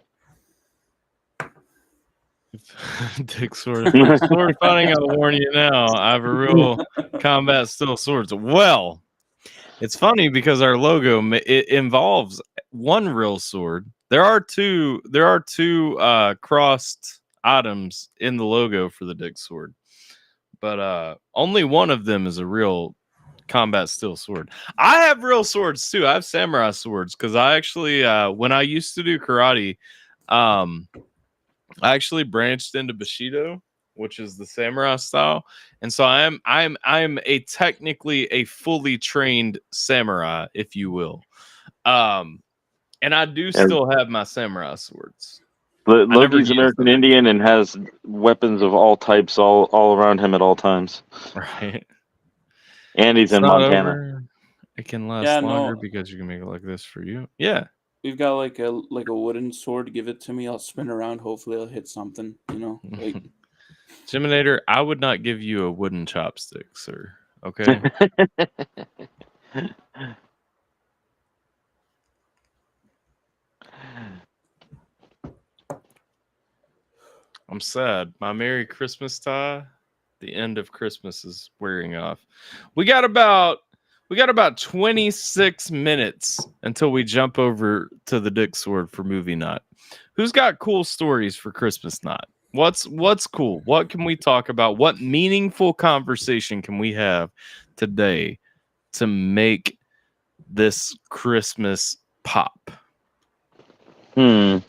Dick Sword. Sword fighting, I'll warn you now. I have a real combat steel swords. Well, it's funny because our logo it involves one real sword. There are two crossed items in the logo for the Dick Sword, but only one of them is a real combat steel sword. I have real swords too. I have samurai swords because I actually when I used to do karate, I actually branched into Bushido, which is the samurai style, and so I'm a technically a fully trained samurai, if you will, and I do still have my samurai swords. Loki's American Indian and has weapons of all types all around him at all times. Right. And he's in Montana. Over. It can last longer because you can make it like this for you. Yeah. We've got like a wooden sword. Give it to me. I'll spin around. Hopefully, I'll hit something. You know, like Jiminator, I would not give you a wooden chopstick, sir. Okay. I'm sad. My Merry Christmas tie. The end of Christmas is wearing off. We got about 26 minutes until we jump over to the Dick Sword for movie night. Who's got cool stories for Christmas night? What's cool? What can we talk about? What meaningful conversation can we have today to make this Christmas pop? I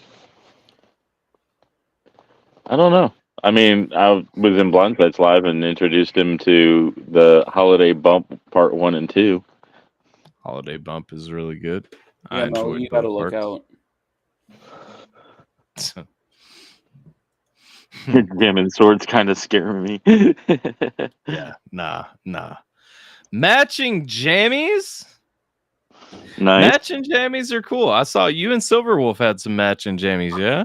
don't know. I mean, I was in Blindsides Live and introduced him to the Holiday Bump Part 1 and 2. Holiday Bump is really good. Yeah, no, you gotta look out. Jamming swords kind of scare me. Yeah, nah. Matching jammies? Nice. Matching jammies are cool. I saw you and Silverwolf had some matching jammies, yeah?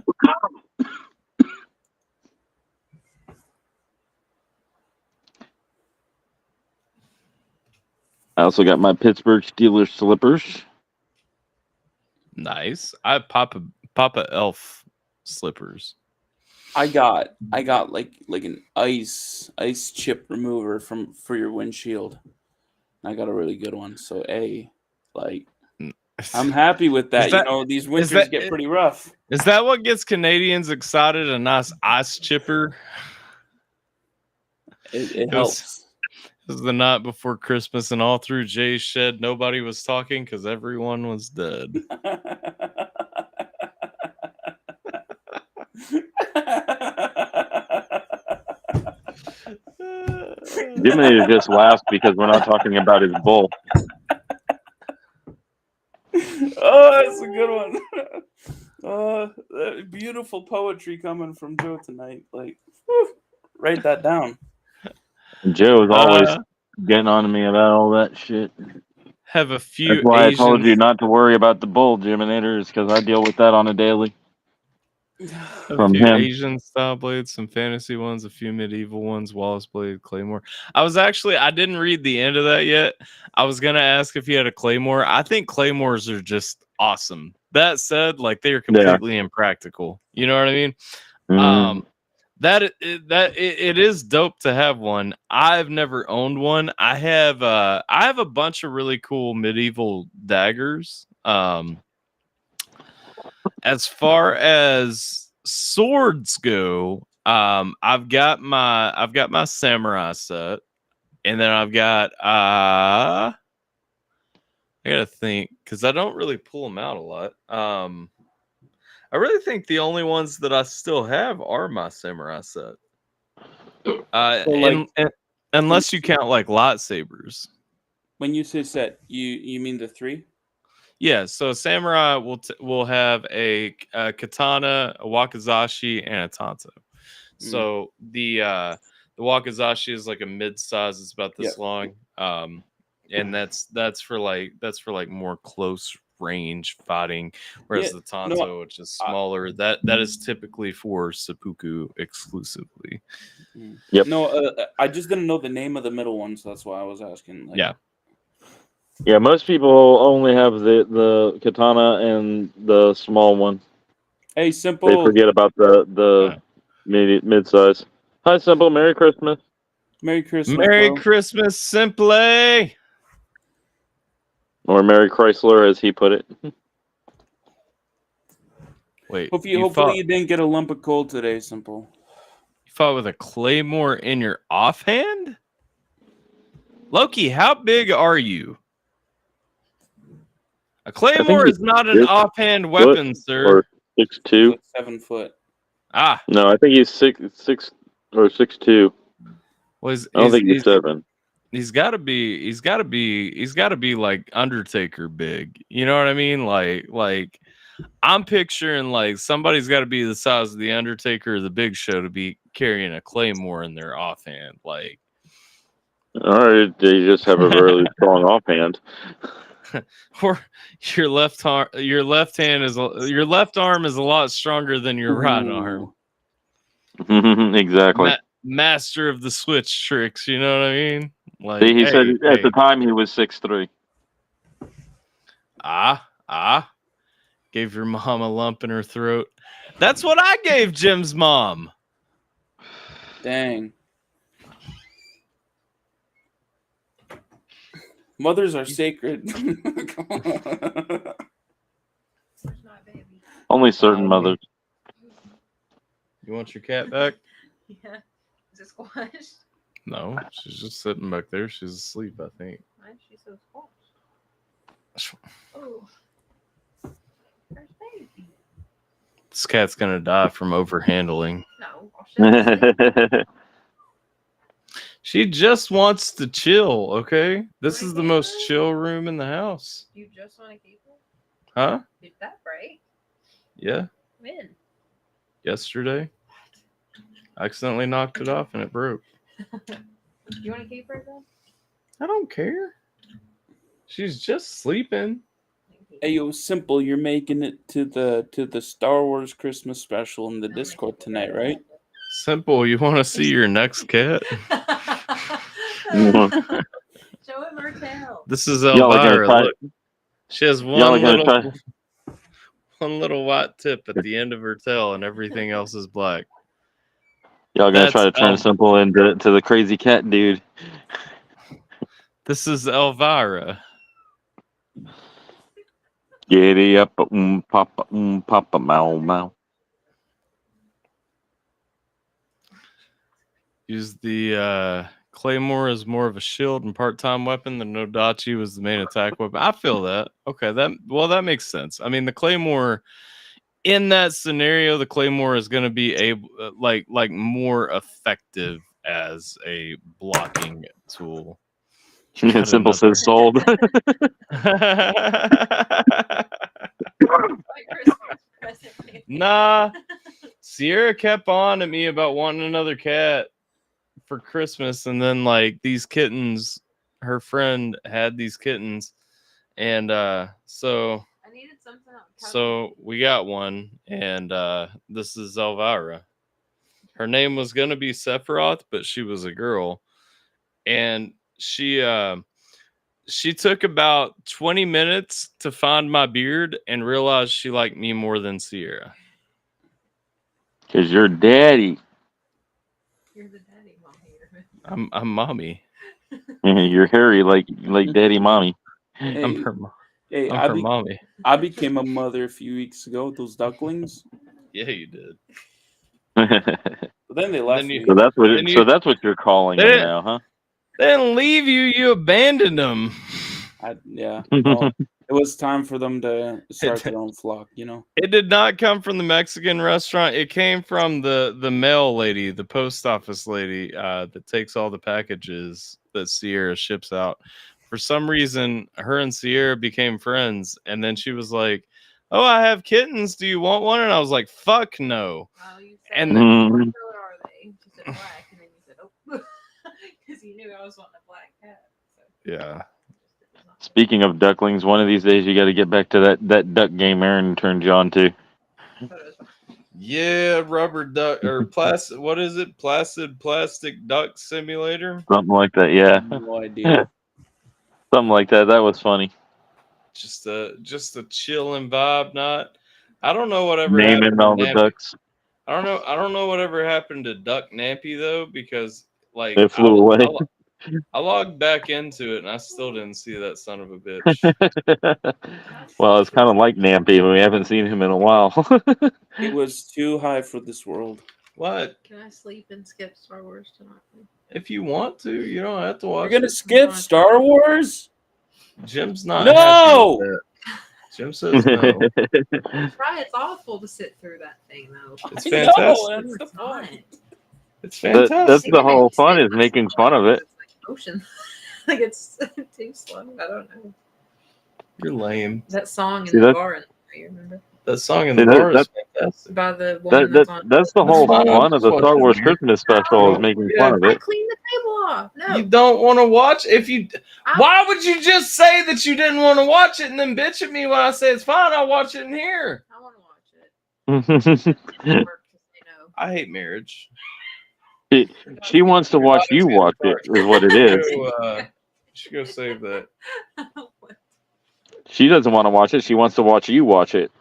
I also got my Pittsburgh Steelers slippers. Nice. I have Papa Elf slippers. I got like an ice chip remover for your windshield. I got a really good one. So I'm happy with that. You know, these winters get pretty rough. Is that what gets Canadians excited? A nice ice chipper? It helps. This was the night before Christmas, and all through Jay's shed, nobody was talking because everyone was dead. Jimmy just laughs because we're not talking about his bull. Oh, that's a good one. Beautiful poetry coming from Joe tonight. Like, whew, write that down. Joe is always getting on to me about all that shit. have a few That's why Asian. I told you not to worry about the bull Geminators, because I deal with that on a daily. A From few him. Asian style blades, some fantasy ones, a few medieval ones, Wallace blade, Claymore. I didn't read the end of that yet. I was gonna ask if you had a Claymore. I think Claymores are just awesome. That said, like they are completely impractical. You know what I mean? Mm. It is dope to have one. I've never owned one. I have a bunch of really cool medieval daggers. As far as swords go, I've got my samurai set, and then I've got I gotta think because I don't really pull them out a lot. I really think the only ones that I still have are my samurai set. Unless you count like lightsabers. When you say set, you mean the 3? Yeah, so a samurai will have a katana, a wakizashi, and a tanto. So the wakizashi is like a mid-size. It's about this long, and that's for like more close range fighting. Whereas the tanto, which is smaller, that is typically for seppuku exclusively. Yep. No, I just didn't know the name of the middle one, so that's why I was asking. Like, yeah. Most people only have the katana and the small one. Hey, Simple. They forget about the mid-size. Hi, Simple. Merry Christmas. Merry Christmas. Merry bro. Christmas, Simply. Or Merry Chrysler, as he put it. Wait. Hopefully you didn't get a lump of coal today, Simple. You fought with a claymore in your offhand? Loki, how big are you? A claymore is not an offhand weapon, sir. Or 6'2". Like 7 foot. Ah. No, I think he's 6 or 6'2". I don't think he's 7. He's got to be like Undertaker big. You know what I mean? Like I'm picturing like somebody's got to be the size of the Undertaker or the Big Show to be carrying a claymore in their offhand. Like, all right, they just have a really strong offhand. or your left arm is a lot stronger than your right arm. Exactly. Master of the switch tricks. You know what I mean? Like, he said at the time he was 6'3". Gave your mom a lump in her throat. That's what I gave Jim's mom. Dang. Mothers are sacred. Only certain mothers. You want your cat back? Yeah. Is it squashed? No, she's just sitting back there. She's asleep, I think. Why is she so squashed? Oh. There's baby. This cat's gonna die from overhandling. No, I'll She just wants to chill, okay? This is the most chill room in the house. You just want to keep it? Huh? Did that break? Yeah. When? Yesterday. I accidentally knocked it off and it broke. You want to keep her then? I don't care. She's just sleeping. Hey, yo, Simple, you're making it to the Star Wars Christmas special in the Discord tonight, right? Simple, you want to see your next cat? Show him her tail. This is Elvira. Look. She has one little white tip at the end of her tail, and everything else is black. Y'all gonna try to turn Simple into the crazy cat dude. This is Elvira. Giddy up, papa, mow. Use the Claymore as more of a shield and part-time weapon. The Nodachi was the main attack weapon. I feel that. Okay, that makes sense. I mean, the Claymore in that scenario, the Claymore is going to be able, like more effective as a blocking tool. Simple says sold. Nah, Sierra kept on at me about wanting another cat for Christmas, and then like these kittens, her friend had these kittens, And so I needed something else. so we got one, and this is Elvira. Her name was gonna be Sephiroth, but she was a girl, and she took about 20 minutes to find my beard and realized she liked me more than Sierra. Because you're daddy. You're the daddy mommy. I'm mommy. You're hairy like daddy mommy. Hey, I'm her mommy. I became a mother a few weeks ago with those ducklings. Yeah, you did. But then they left me. So that's what you're calling them now, huh? They didn't leave you. You abandoned them. Yeah. Well, it was time for them to start their own flock, you know. It did not come from the Mexican restaurant. It came from the mail lady, the post office lady that takes all the packages that Sierra ships out. For some reason, her and Sierra became friends, and then she was like, "Oh, I have kittens. Do you want one?" And I was like, "Fuck no." Well, you said, And what color are they? She said black, and then you said, "Oh," because you knew I was wanting a black cat. So. Yeah. Speaking of ducklings, one of these days you got to get back to that duck game Aaron turned you on to. Yeah, rubber duck or plastic. What is it? Plastic duck simulator. Something like that, yeah. No idea. Something like that. That was funny. Just a chilling vibe. I don't know whatever Naming happened all to the Nappy. ducks. I don't know whatever happened to Duck Nappy though, because like It flew away. I logged back into it and I still didn't see that son of a bitch. Well, it's kind of like Nampy. We haven't seen him in a while. It was too high for this world. What? Can I sleep and skip Star Wars tonight? If you want to, you don't have to watch. You're gonna it. skip Star Wars? Jim's not. No! happy with that. Jim says no. Right, it's awful to sit through that thing though. It's I know, fantastic. that's the point. It's fantastic. That's the whole fun, is making fun of it. It's like motion. Like it's too slow. I don't know. You're lame. That song in See, the that's- bar, you remember? That song in See, the bar is that- fantastic. By the woman that's on. That's the whole fine. fun of the Star Wars Christmas special, is making fun of I it. cleaned the table off. No. You don't want to watch? Why would you just say that you didn't want to watch it and then bitch at me when I say it's fine? I'll watch it in here. I want to watch it. Work to say no. I hate marriage. She wants to watch you watch it, is what it is. You should go save that. She doesn't want to watch it. She wants to watch you watch it.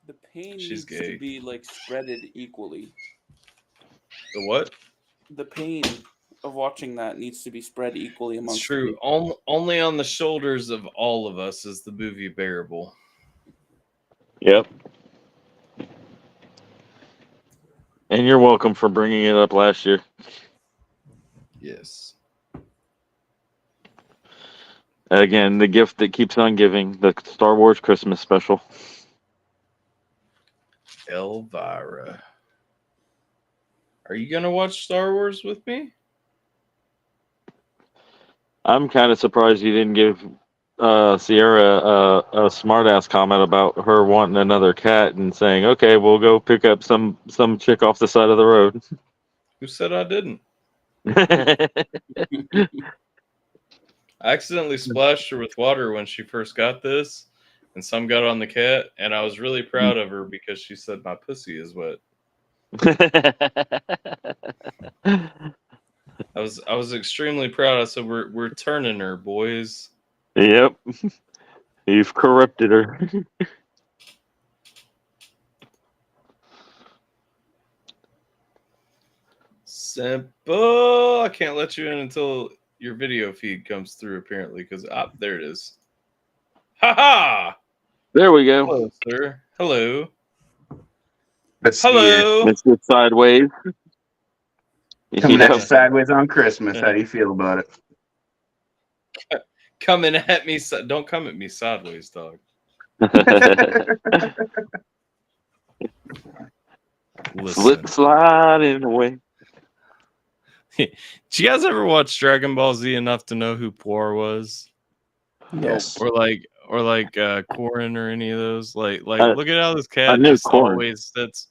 The pain She's needs gay. to be like spreaded equally. The what? The pain of watching that needs to be spread equally amongst. It's true. Only on the shoulders of all of us is the movie bearable. Yep. And you're welcome for bringing it up last year. Yes. Again, the gift that keeps on giving, the Star Wars Christmas special. Elvira. Are you gonna watch Star Wars with me? I'm kind of surprised you didn't give Sierra a smart-ass comment about her wanting another cat and saying, okay, we'll go pick up some chick off the side of the road. Who said I didn't? I accidentally splashed her with water when she first got this, and some got on the cat, and I was really proud of her because she said my pussy is wet. I was extremely proud. I said we're turning her, boys. Yep. You've corrupted her. Simple. I can't let you in until your video feed comes through, apparently, because there it is. Ha ha! There we go. Hello, sir. Hello. Let's see Hello. Let's get sideways. Coming at Yeah. you sideways on Christmas. How do you feel about it? Coming at me. Don't come at me sideways, dog. Listen. Slip sliding away. Did you guys ever watch Dragon Ball Z enough to know who Poor was? Yes. Or like Korin or any of those? Like look at how this I cat knew just Korin. always sits.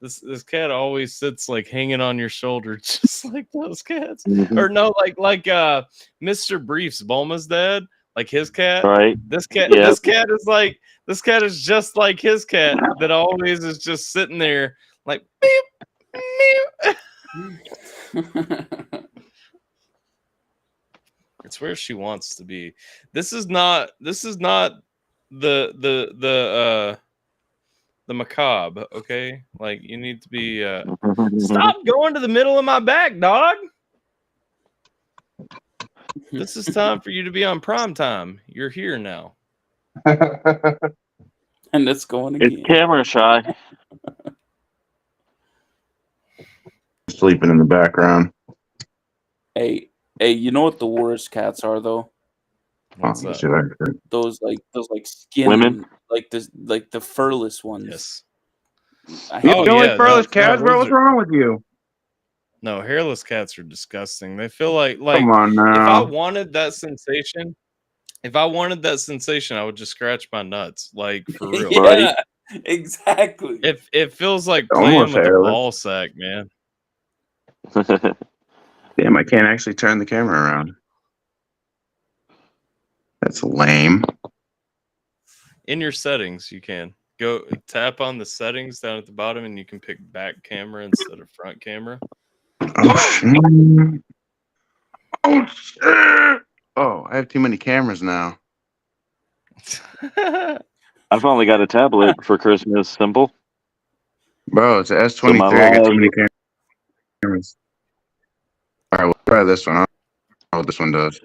This cat always sits like hanging on your shoulder, just like those cats. Mhm. Or no, like Mr. Brief's Bulma's dad. like his cat. Right. This cat this cat is just like his cat that always is just sitting there like beep, meow. It's where she wants to be. This is not the macabre, okay? Like you need to be stop going to the middle of my back, dog. This is time for you to be on prime time. You're here now. And it's going again. It's camera shy. Sleeping in the background. Hey, you know what the worst cats are though? What's Oh, that? shit, I- Those skin Women? like the furless ones. Yes. I You hate Oh, don't yeah, like furless that- cats, bro? those What's are- wrong with you? No, hairless cats are disgusting. They feel like Come on if I now. wanted that sensation, I would just scratch my nuts, like for real. yeah, exactly. It feels like Almost playing with a hairless. ball sack, man. Damn, I can't actually turn the camera around. That's lame. In your settings, you can go tap on the settings down at the bottom, and you can pick back camera instead of front camera. Oh, shit. Oh, shit. Oh, I have too many cameras now. I finally got a tablet for Christmas. Simple. Bro, it's an S23. So my I got too live- many cameras. All right, we'll try this one. I don't know what this one does.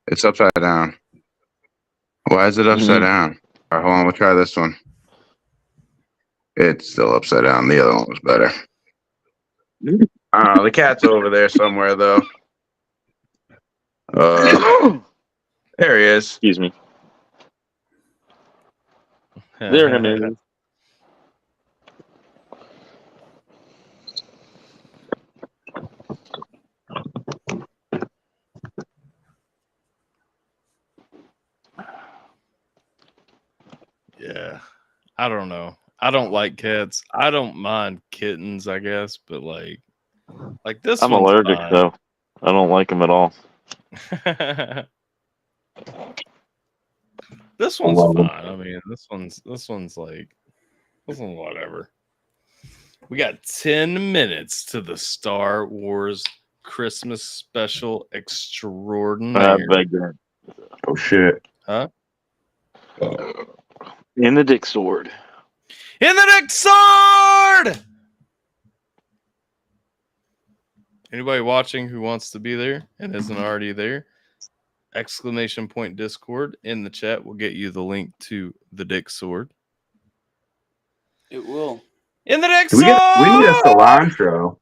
It's upside down. Why is it upside down? All right, hold on. We'll try this one. It's still upside down. The other one was better. I don't know. The cat's over there somewhere, though. There he is. Excuse me. There him is. Yeah. I don't know. I don't like cats. I don't mind kittens, I guess, but like this I'm one's allergic, fine. so I don't like them at all. This one's love 'em. fine. I mean, this one's whatever. We got 10 minutes to the Star Wars Christmas special extraordinaire. Beg that. Oh, shit. Huh? In the dick sword. In the next sword! Anybody watching who wants to be there and isn't already there, ! Discord in the chat will get you the link to the dick sword. It will. In the next We need a sword! cilantro.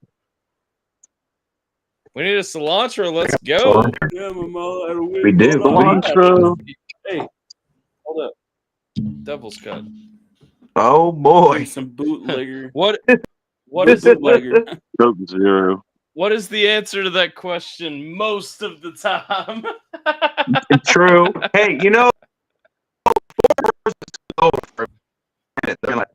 We need a cilantro. Let's go. We do. Cilantro. Hey, hold up. Devil's cut. Oh, boy. Some bootlegger. What is bootlegger. Coke Zero. what is the answer to that question most of the time? True. Hey, you know, over. They're like,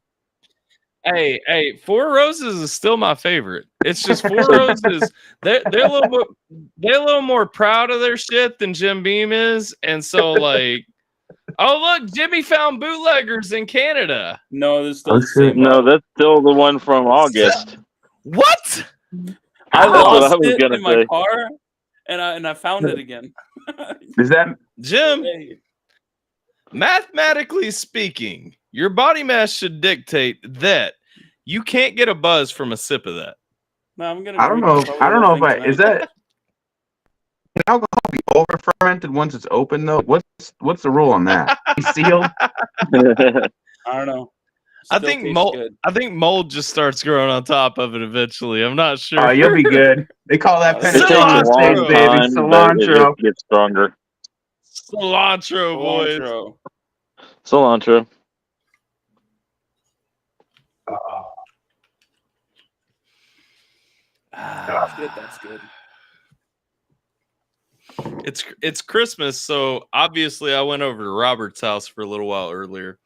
Hey, Four Roses is still my favorite. It's just Four Roses. They're a little more proud of their shit than Jim Beam is, and so like, oh look, Jimmy found bootleggers in Canada. No, this is still Oh, the same. No, that's still the one from August. What? I That's what lost I was it gonna in my say. car, and I found it again. is that Jim, Hey, mathematically speaking, your body mass should dictate that you can't get a buzz from a sip of that. no, I'm gonna. I don't drink know. this I don't know if whole I thing is tonight. that can alcohol be over fermented once it's open though? What's the rule on that? Be sealed? I don't know. I Still think tastes mold. good. I think mold just starts growing on top of it eventually. I'm not sure. Oh, you'll be good. They call that It It takes a penetration Cilantro. stage, long baby. time, but it Cilantro. just gets stronger. Cilantro, boys. Cilantro. Cilantro. That's good. That's good. It's Christmas, so obviously I went over to Robert's house for a little while earlier,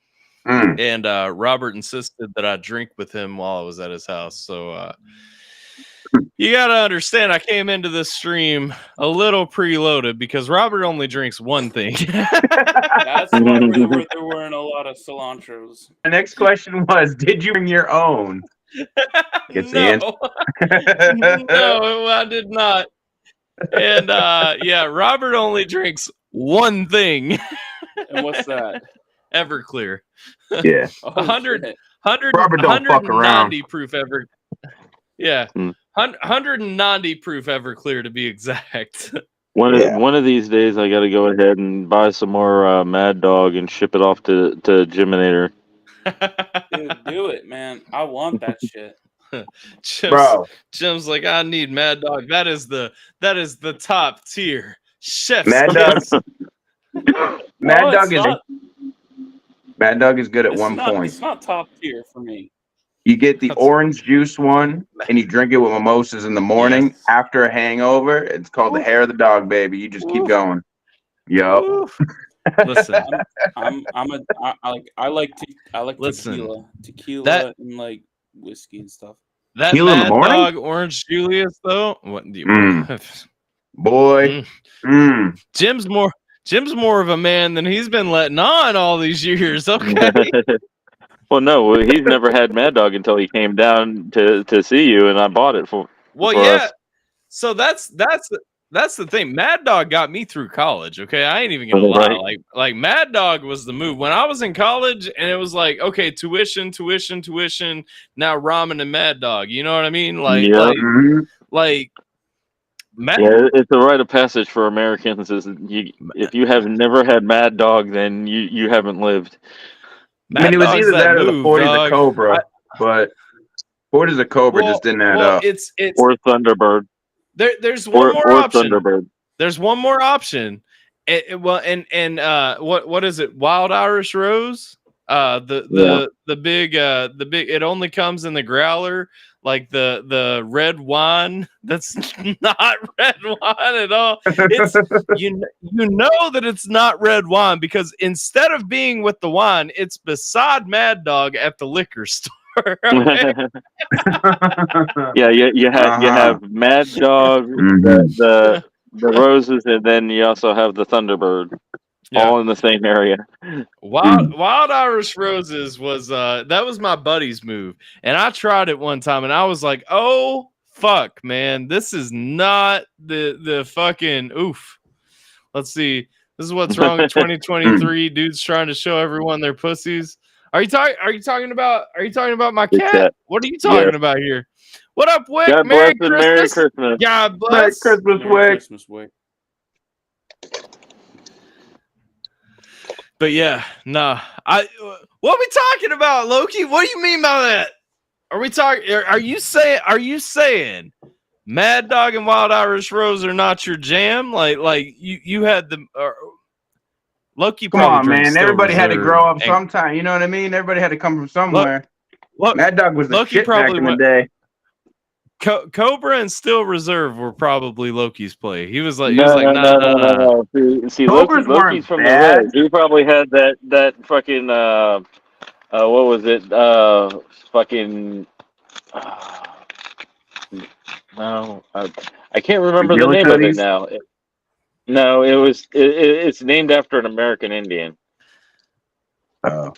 Mm. and Robert insisted that I drink with him while I was at his house. So You got to understand, I came into this stream a little preloaded because Robert only drinks one thing. That's why there weren't a lot of cilantros. The next question was, did you bring your own? No, no, I did not. And yeah, Robert only drinks one thing. And what's that? Everclear. Yeah. 100 Robert don't fuck around. 190 proof ever. Yeah. 190 proof Everclear to be exact. One of these days, I got to go ahead and buy some more Mad Dog and ship it off to Jiminator. Dude, do it, man. I want that shit. Jim's like, I need Mad Dog. That is the top tier. Chef's Mad Dog. Mad Dog is good at one point. It's not top tier for me. You get the orange juice one, and you drink it with mimosas in the morning after a hangover. It's called the hair of the dog, baby. You just keep going. Yo. Listen, I like tequila and like whiskey and stuff. That Mad Dog Orange Julius though, what do you boy? Jim's more of a man than he's been letting on all these years. Okay. Well, no, he's never had Mad Dog until he came down to see you, and I bought it for. Well, for yeah. us. So that's the thing. Mad Dog got me through college. Okay, I ain't even gonna lie. Like Mad Dog was the move when I was in college, and it was like, okay, tuition. Now ramen and Mad Dog. You know what I mean? Like. It's a rite of passage for Americans. If you have never had Mad Dog, then you haven't lived. It was either that or the 40s of Cobra, but 40s of Cobra just didn't add up. It's or Thunderbird. There's one more option. Thunderbird. There's one more option. What is it? Wild Irish Rose. The big. It only comes in the growler. Like the red wine, that's not red wine at all. It's you know that it's not red wine because instead of being with the wine, it's beside Mad Dog at the liquor store. You have Mad Dog, the roses, and then you also have the Thunderbird. Yeah. All in the same area. Wild Irish Roses was that was my buddy's move, and I tried it one time, and I was like, "Oh fuck, man, this is not the fucking oof." Let's see, this is what's wrong with 2023 dudes trying to show everyone their pussies. Are you talking about my cat? What are you talking about here? What up, Wick? God Merry bless Christmas. Merry Christmas. God bless. Merry Christmas, Wick. But yeah, nah. What are we talking about, Loki? What do you mean by that? Are you saying Mad Dog and Wild Irish Rose are not your jam? Like you had the Loki. Come on, man. Everybody had to grow up sometime. You know what I mean? Everybody had to come from somewhere. Mad Dog was the shit back in the day. Cobra and Still Reserve were probably Loki's play. He was like, no. See, Loki's from the Reds. He probably had that fucking what was it? No, I can't remember the name of it now. It's named after an American Indian.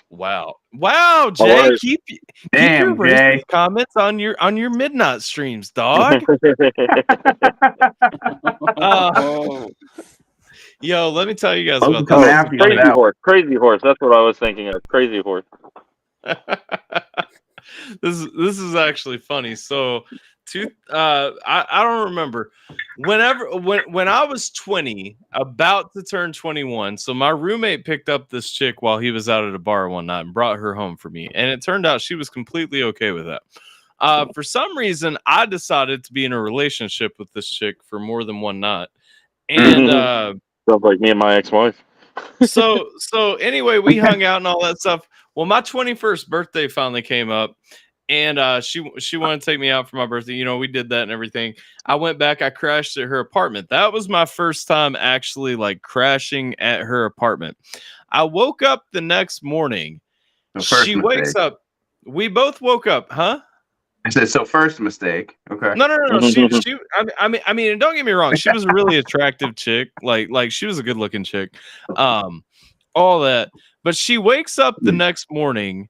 Wow, Jay, keep your racist comments on your midnight streams, dog. Yo, let me tell you guys about this. Crazy horse. That's what I was thinking of. Crazy horse. This is actually funny. So, I don't remember. When I was 20, about to turn 21, so my roommate picked up this chick while he was out at a bar one night and brought her home for me, and it turned out she was completely okay with that. For some reason, I decided to be in a relationship with this chick for more than one night, and sounds like me and my ex-wife. So anyway, we hung out and all that stuff. Well, my 21st birthday finally came up. And she wanted to take me out for my birthday. You know, we did that and everything. I went back. I crashed at her apartment. That was my first time actually like crashing at her apartment. I woke up the next morning. She wakes up. We both woke up. Huh? I said, so first mistake. Okay. No. She. I mean, and don't get me wrong. She was a really attractive chick. Like she was a good looking chick. All that. But she wakes up the next morning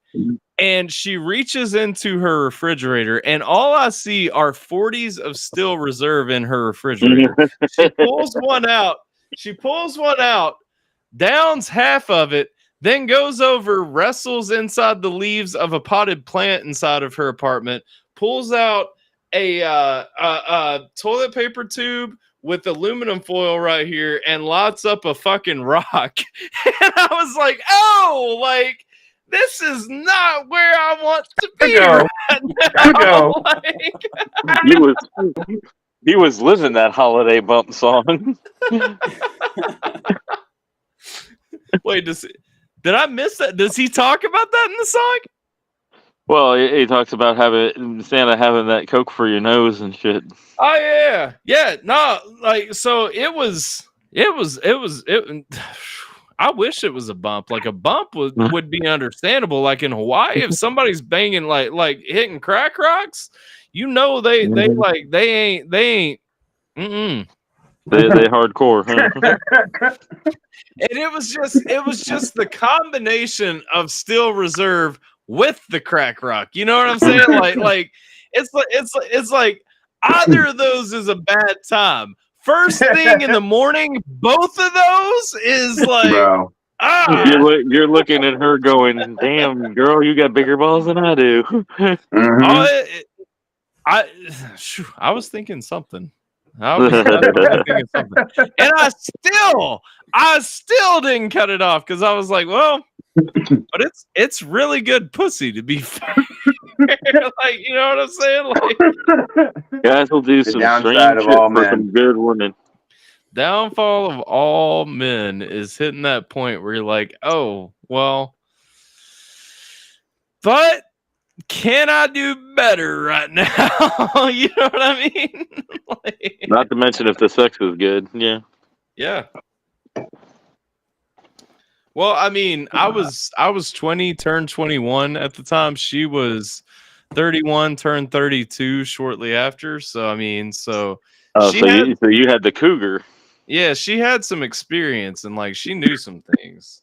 and she reaches into her refrigerator, and all I see are 40s of Steel Reserve in her refrigerator. She pulls one out. Downs half of it, then goes over, wrestles inside the leaves of a potted plant inside of her apartment, pulls out a toilet paper tube with aluminum foil right here, and lights up a fucking rock. And I was like, oh, like, this is not where I want to be right now. Like, he was living that holiday bump song. Wait, did I miss that? Does he talk about that in the song? Well, he talks about Santa having that Coke for your nose and shit. Oh yeah. No, like, so it was. I wish it was a bump. Like, a bump would be understandable. Like in Hawaii, if somebody's banging like hitting crack rocks, you know they ain't. They hardcore. Huh? And it was just the combination of Steel Reserve with the crack rock. You know what I'm saying? Like it's like either of those is a bad time. First thing in the morning, both of those is like, Bro. You're looking at her going, damn, girl, you got bigger balls than I do. I was thinking something. I was thinking something. And I still didn't cut it off because I was like, well, but it's really good pussy, to be fair. Like, you know what I'm saying? Like, guys will do some strange shit for some good women. Downfall of all men is hitting that point where you're like, oh, well, but can I do better right now? You know what I mean? Like, not to mention if the sex is good. Yeah. Well, I mean, I was 20, turned 21 at the time. She was 31, turned 32 shortly after. So I mean, so you had the cougar. Yeah, she had some experience and like she knew some things.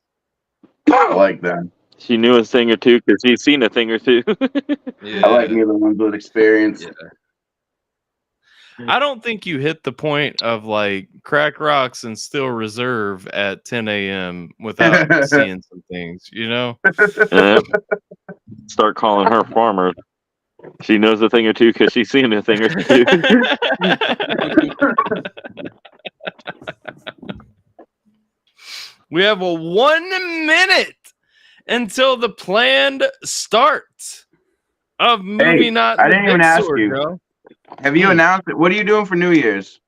I like that. She knew a thing or two because she's seen a thing or two. Yeah. I like me the ones with experience. Yeah. I don't think you hit the point of like crack rocks and Steel Reserve at 10 a.m. without seeing some things, you know? Start calling her farmer. She knows a thing or two because she's seen a thing or two. We have a 1 minute until the planned start of movie night. I didn't even ask you. Bro. Have you announced it? What are you doing for New Year's?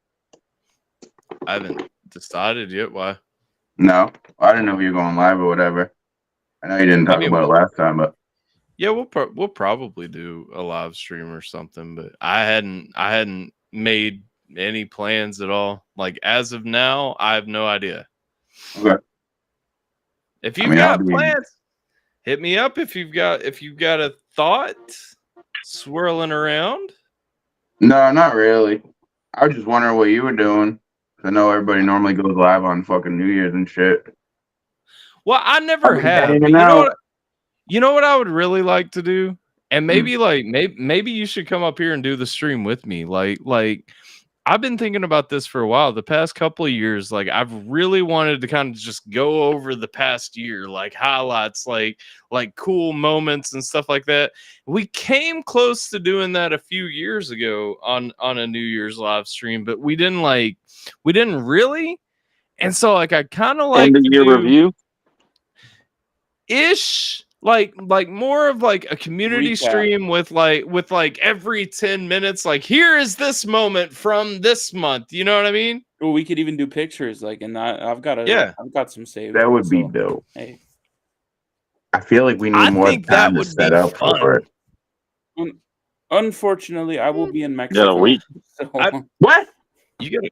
I haven't decided yet. Why? No, I didn't know if you were going live or whatever. I know you didn't talk about it last time, but yeah, we'll probably do a live stream or something. But I hadn't made any plans at all. Like as of now, I have no idea. Okay. If you've got plans, hit me up. If you've got a thought swirling around. No, not really. I was just wondering what you were doing. I know everybody normally goes live on fucking New Year's and shit. Well, I never have. You know what I would really like to do? And maybe maybe you should come up here and do the stream with me. Like I've been thinking about this for a while. The past couple of years, like I've really wanted to kind of just go over the past year, like highlights, like cool moments and stuff like that. We came close to doing that a few years ago on a New Year's live stream, but we didn't really. And so like I kind of like end of year review ish. Like more of like a community stream with like every 10 minutes, like here is this moment from this month. You know what I mean? Well, we could even do pictures, like, and I've got some saved. That would be dope. Hey, I feel like we need more time to set up for it. Unfortunately, I will be in Mexico. Yeah, what? You gotta.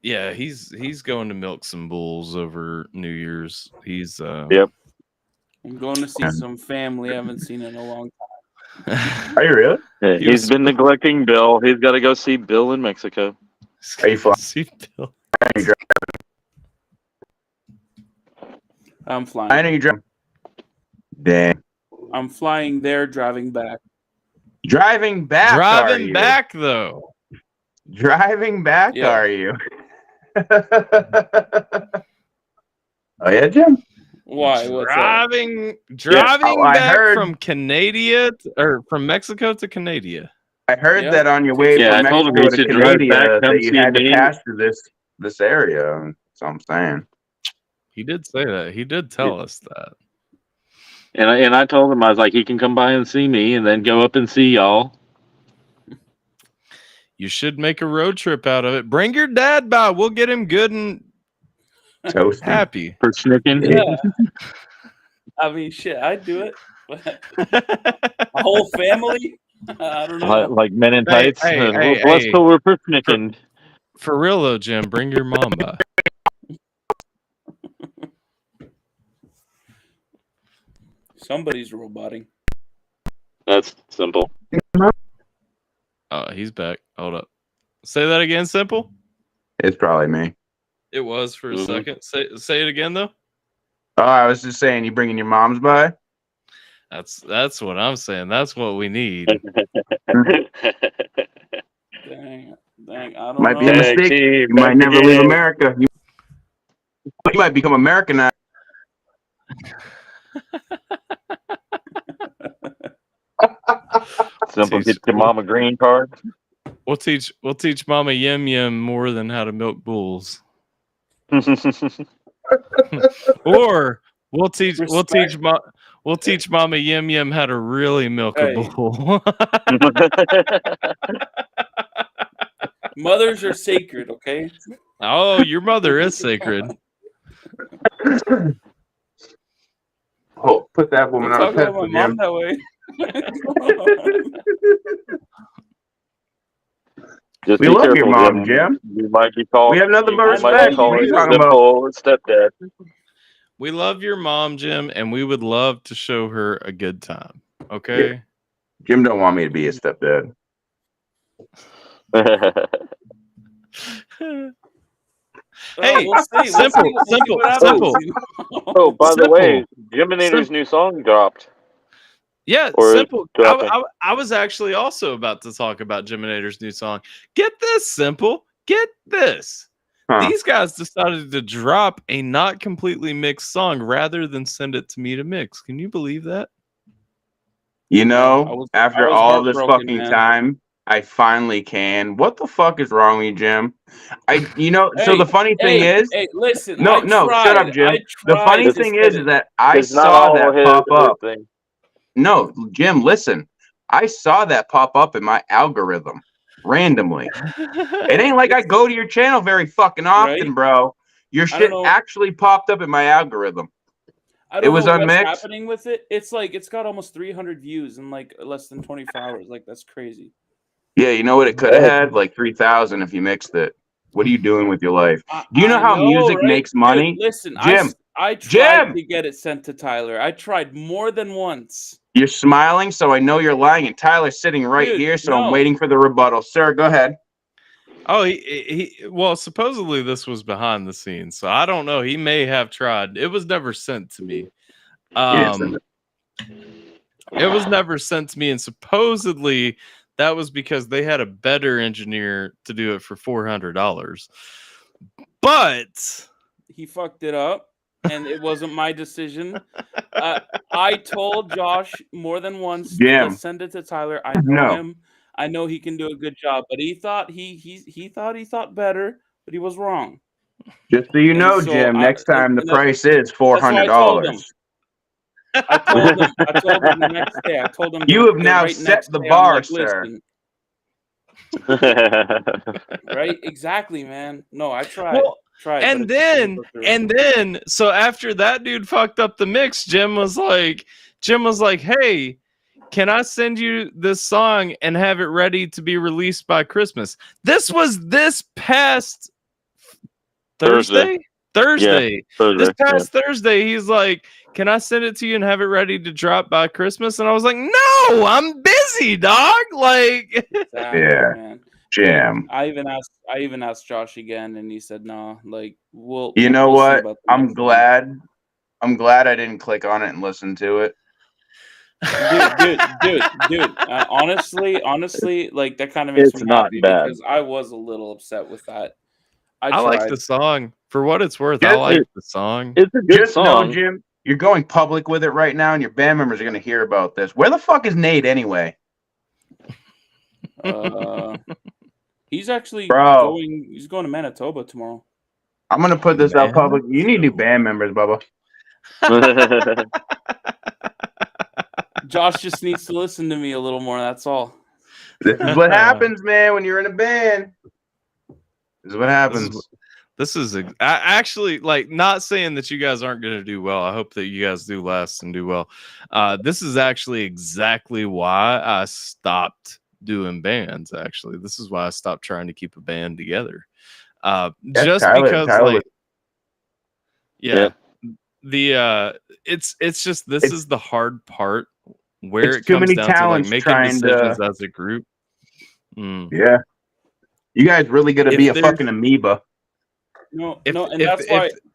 Yeah, he's going to milk some bulls over New Year's. He's yep. I'm going to see some family I haven't seen in a long time. Are you really? Yeah, he's been neglecting Bill. He's got to go see Bill in Mexico. Are you flying? See Bill. I'm flying. I know you drive. Damn. I'm flying there, driving back. Driving back. are Driving you? back though. Driving back. Yeah. Are you? Oh yeah, Jim. Why? What's up? Driving I back heard- from Canada or from Mexico to Canada. I heard Yeah. that on your way Yeah, from I told him Mexico he to should drive back, Canada come that you see had to me. pass through this area. That's all I'm saying. He did say that. He did tell us that. And I told him, I was like, he can come by and see me and then go up and see y'all. You should make a road trip out of it. Bring your dad by. We'll get him good and Toasty. happy. For snicking. Yeah. I mean, shit, I'd do it. A whole family? I don't know. Like men in Hey, tights. hey, Let's hey. go we're for snicking. For real though, Jim, bring your mom by. Somebody's roboting. That's simple. Oh, he's back. Hold up. Say that again, Simple. It's probably me. It was for a Mhm. second. Say it again though. Oh, I was just saying, you bringing your mom's by? That's what I'm saying. That's what we need. Dang, I don't Might know. be a mistake. Team, You might back never leave again. America. You might become Americanized. Simple, get your mom a green card. We'll teach Mama Yum Yum more than how to milk bulls. Or we'll teach Mama Yum Yum how to really milk Hey. a bull. Mothers are sacred, okay? Oh, your mother is sacred. Oh, put that woman Don't on a talk about my pedestal, mom Jim. that way. Just We be love your careful, mom, Jim. You might be called. We have nothing but you might respect. be calling What are you talking about? Simple stepdad. We love your mom, Jim, and we would love to show her a good time. Okay. Jim don't want me to be his stepdad. Hey, we'll see. Simple, We'll see simple, what happens, simple. you know? Oh, by the Simple. way, Jiminator's new song dropped. Yeah, Or Simple. dropping. I was actually also about to talk about Jiminator's new song. Get this, Simple. Get this. Huh. These guys decided to drop a not completely mixed song rather than send it to me to mix. Can you believe that? You I know, was after all this heartbroken, fucking man. time, I finally can. What the fuck is wrong with you, Jim? So the funny thing is, hey, listen. No, I no, tried. shut up, Jim. I The tried funny to thing set is it. that I It's not saw all that his pop up. thing. No, Jim, listen. I saw that pop up in my algorithm randomly. It ain't like I go to your channel very fucking often, Right? bro. Your I don't shit know. actually popped up in my algorithm. I don't was know what's unmixed. happening with it. It's like it's got almost 300 views in like less than 24 hours. Like that's crazy. Yeah, you know what it could have had? Like 3,000 if you mixed it. What are you doing with your life? Do you know how music makes money? Dude, listen, Jim, I tried Jim! to get it sent to Tyler. I tried more than once. You're smiling, so I know you're lying, and Tyler's sitting right Dude, here, so no. I'm waiting for the rebuttal. Sir, go ahead. Oh, well, supposedly this was behind the scenes, so I don't know. He may have tried. It was never sent to me. didn't send It was never sent to me, and supposedly that was because they had a better engineer to do it for $400. But He fucked it up, and it wasn't my decision. I told Josh more than once Jim. to send it to Tyler. I know him. I know he can do a good job, but he thought he thought better, but he was wrong. Just so you And know, so Jim, next time the and price is $400. I told him the next day. I told him You have the now right set next the day, I'm bar, like, sir. "Listen." Right? Exactly, man. No, I tried. Well, but and it just didn't then go through. so after that dude fucked up the mix, Jim was like, hey, can I send you this song and have it ready to be released by Christmas? This was this past Thursday. Thursday. Thursday, This past Thursday, he's like, "Can I send it to you and have it ready to drop by Christmas?" And I was like, "No, I'm busy, dog." Like, Exactly, Yeah. man. Jam. I even asked Josh again, and he said, "No, like we'll." You know we'll see what? about the I'm next one." glad I didn't click on it and listen to it. Dude. Honestly, like that kind of makes It's me not happy bad. because I was a little upset with that. I like tried. the song. For what it's worth, I Just- like the song. It's a good Just know, song. Jim, you're going public with it right now, and your band members are going to hear about this. Where the fuck is Nate anyway? He's actually Bro. going. He's going to Manitoba tomorrow. I'm going to put this out public. You need new Manitoba. band members, Bubba. Josh just needs to listen to me a little more. That's all. This is what happens, man, when you're in a band. This is what happens. This is actually, like, not saying that you guys aren't going to do well. I hope that you guys do last and do well. This is actually exactly why I stopped doing bands. Actually, this is why I stopped trying to keep a band together. Just because, like, yeah, it's just this is the hard part where it comes down to like making decisions as a group. Yeah, you guys really got to be a fucking amoeba. No, and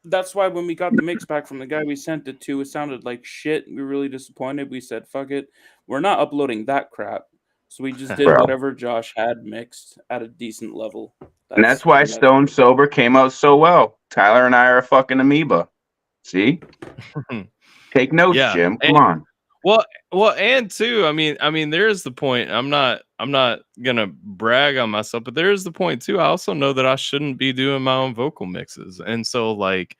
that's why when we got the mix back from the guy we sent it to, it sounded like shit. We were really disappointed. We said, "Fuck it, we're not uploading that crap." So we just did whatever Josh had mixed at a decent level. And that's why Stone Sober came out so well. Tyler and I are a fucking amoeba. See? Take notes, Jim. Come on. Well, and too, I mean, there's the point. I'm not gonna brag on myself, but there's the point too. I also know that I shouldn't be doing my own vocal mixes, and so like,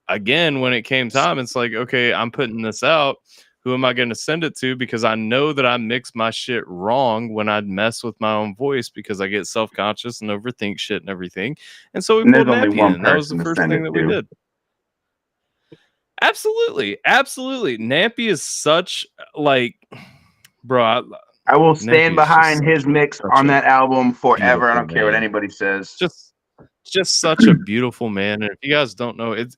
again, when it came time, it's like, okay, I'm putting this out. Who am I going to send it to? Because I know that I mix my shit wrong when I mess with my own voice because I get self-conscious and overthink shit and everything. And so we pulled Nappy in. That was the first thing that we did. Absolutely. Nappy is such, like, bro. I will stand behind his mix on that album forever. I don't care what anybody says. Just such a beautiful man. And if you guys don't know, it's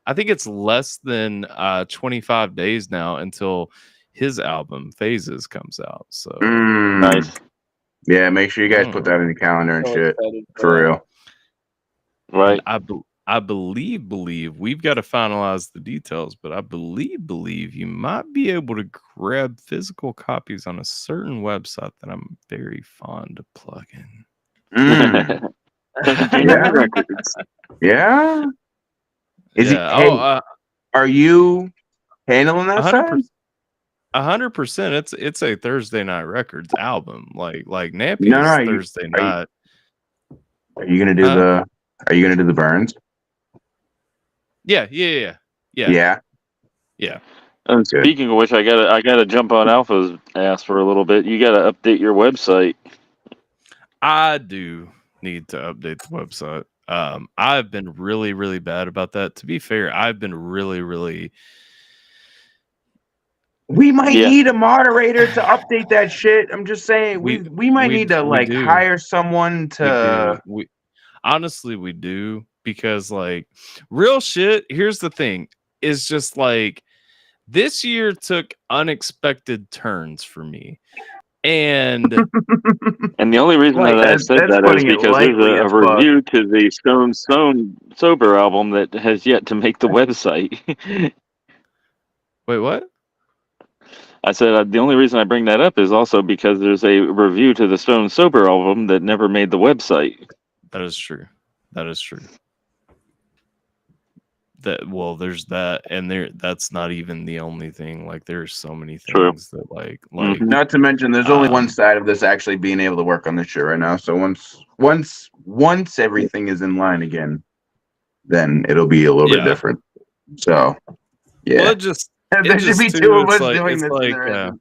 I think it's less than 25 days now until his album Phases comes out. So nice. Yeah, make sure you guys put that in the calendar and shit. For real. Right. I believe we've got to finalize the details, but I believe you might be able to grab physical copies on a certain website that I'm very fond of plugging. Yeah. Are you handling that 100%? 100%. It's a Thursday Night Records album. Like Nappy is Thursday night. Are you gonna do the Burns? Yeah. Speaking of which, I gotta jump on Alpha's ass for a little bit. You gotta update your website. I do need to update the website. I've been really, really bad about that. To be fair, I've been really, really. We might need a moderator to update that shit. I'm just saying, we might need to hire someone to. Honestly, we do, because like real shit. Here's the thing: is just like this year took unexpected turns for me. And the only reason that I said that is because there's a review to the Stone Sober album that has yet to make the website. Wait, what? I said the only reason I bring that up is also because there's a review to the Stone Sober album that never made the website. That is true. There's that, and that's not even the only thing. Like, there's so many things that like not to mention there's only one side of this actually being able to work on this shit right now. So once everything is in line again, then it'll be a little bit different. So there should be two of us doing this.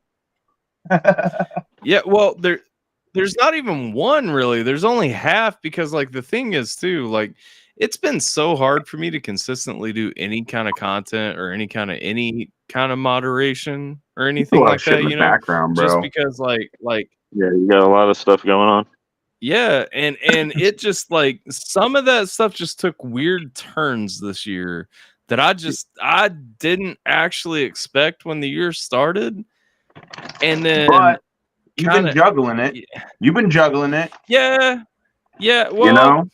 Yeah, well, there's not even one really. There's only half, because like the thing is too, like, it's been so hard for me to consistently do any kind of content or any kind of moderation or anything like that, you know, background, bro. Just because like you got a lot of stuff going on. Yeah, and it just like some of that stuff just took weird turns this year that I didn't actually expect when the year started. And then But you've been kinda juggling it. You've been juggling it. yeah. Well, You know?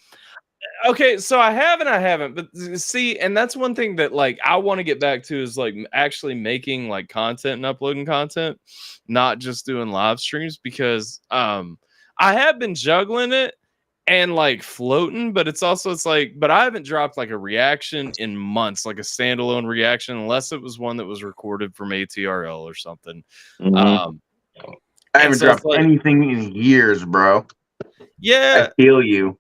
okay, so I haven't, but see, and that's one thing that like I want to get back to is like actually making like content and uploading content, not just doing live streams, because I have been juggling it and like floating, but it's like, but I haven't dropped like a reaction in months, like a standalone reaction, unless it was one that was recorded from ATRL or something. Mhm. I haven't dropped anything in years, bro. Yeah. I feel you.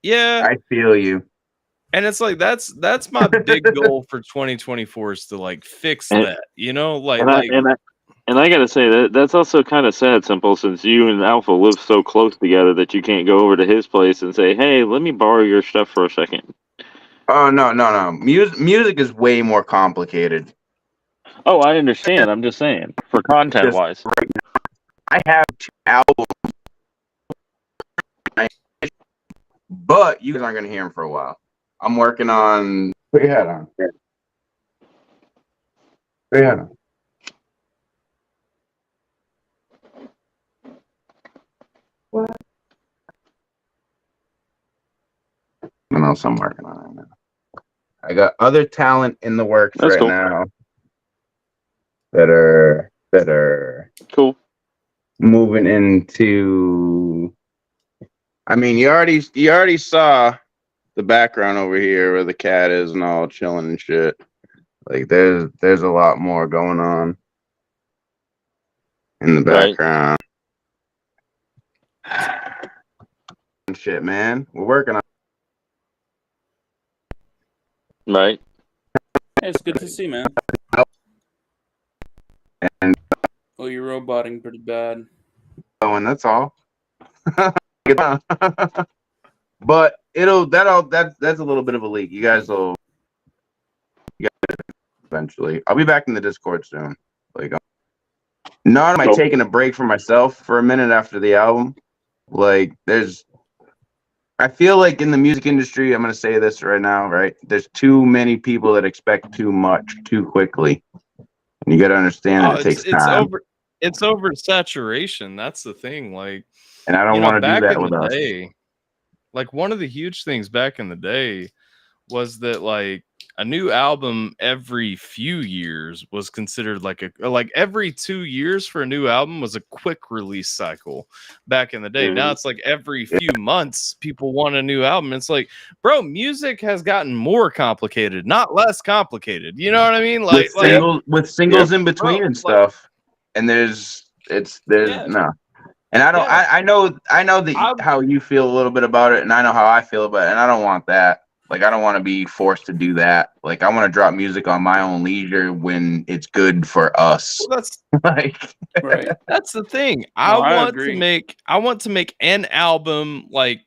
Yeah. I feel you. And it's like that's my big goal for 2024 is to like fix that, you know, and I gotta say that's also kind of sad, Simple, since you and Alpha live so close together that you can't go over to his place and say, "Hey, let me borrow your stuff for a second." Oh no. Music is way more complicated. Oh, I understand. I'm just saying, for content wise. Right now, I have 2 albums, but you guys aren't gonna hear them for a while. I'm working on. Put your head on. Put your head on. What? What else I'm working on right now? I got other talent in the works right now that are cool. Moving into. I mean, you already saw the background over here where the cat is and all chilling and shit. Like there's a lot more going on in the background. And shit, man. We're working on. Right. Hey, it's good to see, man. And oh, you're roboting pretty bad. Oh, and that's all. But that's a little bit of a leak. You guys eventually. I'll be back in the Discord soon. Like, not am I taking a break for myself for a minute after the album. Like, I feel like in the music industry, I'm gonna say this right now, right? There's too many people that expect too much too quickly, and you got to understand that it takes time. It's oversaturation. That's the thing. Like, and I don't want to do that with us. Like, one of the huge things back in the day was that like a new album every few years was considered like every 2 years for a new album was a quick release cycle back in the day. Now it's like every few months people want a new album. It's like, bro, music has gotten more complicated, not less complicated. You know what I mean? Like with singles in between and stuff. And there's no. And I know how you feel a little bit about it, and I know how I feel about it, and I don't want that. Like, I don't want to be forced to do that. Like, I want to drop music on my own leisure when it's good for us. Well, that's like, right. That's the thing. I want to make an album like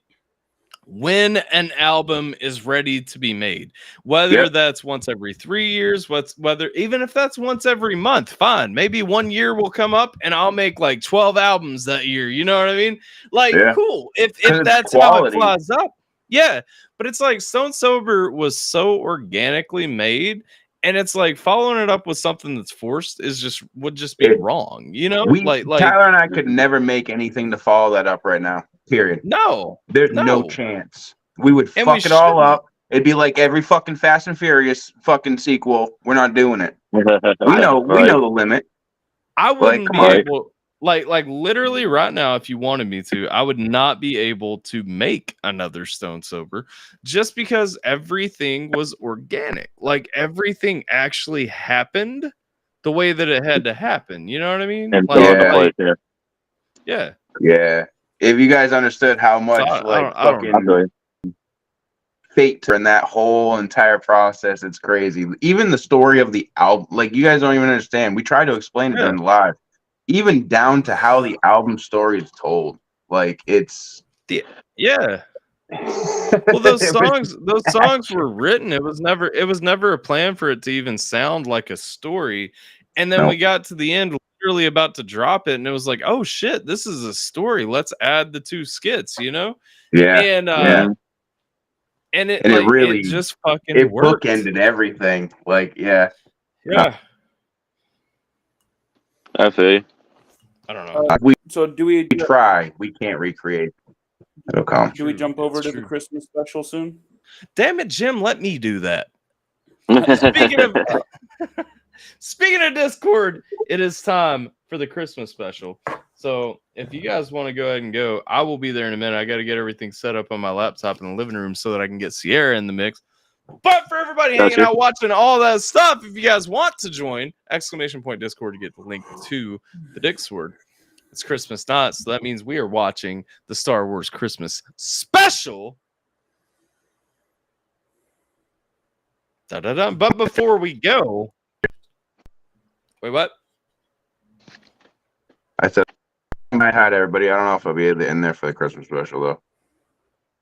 when an album is ready to be made, whether that's once every 3 years, whether even if that's once every month, fine. Maybe 1 year will come up and I'll make like 12 albums that year. You know what I mean? Like, cool. If that's how it flies up. Yeah. But it's like Stone Sober was so organically made, and it's like following it up with something that's forced would just be wrong. You know? Tyler and I could never make anything to follow that up right now. Period. No. There's no chance. We would fuck it all up. It'd be like every fucking Fast and Furious fucking sequel. We're not doing it. We know the limit. I wouldn't be able, like literally right now, if you wanted me to, I would not be able to make another Stone Sober just because everything was organic. Like, everything actually happened the way that it had to happen. You know what I mean? And yeah. If you guys understood how much fucking fate in that whole entire process, it's crazy. Even the story of the album, like, you guys don't even understand. We tried to explain it during the live, even down to how the album story is told. Like, it's well, those songs were written. It was never a plan for it to even sound like a story. And then we got to the end. literally about to drop it, and it was like, oh shit, this is a story. Let's add the 2 skits, you know? Yeah. And and it really it just fucking it worked. bookended everything. Like, yeah. I see. I don't know. So do we try? We can't recreate. It'll come. Do we jump over to true. the Christmas special soon? Damn it, Jim, let me do that. Speaking of Discord, it is time for the Christmas special. So if you guys want to go ahead and go, I will be there in a minute. I got to get everything set up on my laptop in the living room so that I can get Sierra in the mix. But for everybody hanging out watching all that stuff, if you guys want to join, ! Discord to get the link to the Discord. It's Christmas night, so that means we are watching the Star Wars Christmas special. Da-da-da. But before we go, wait, what? I said, hi to everybody. I don't know if I'll be in there for the Christmas special, though.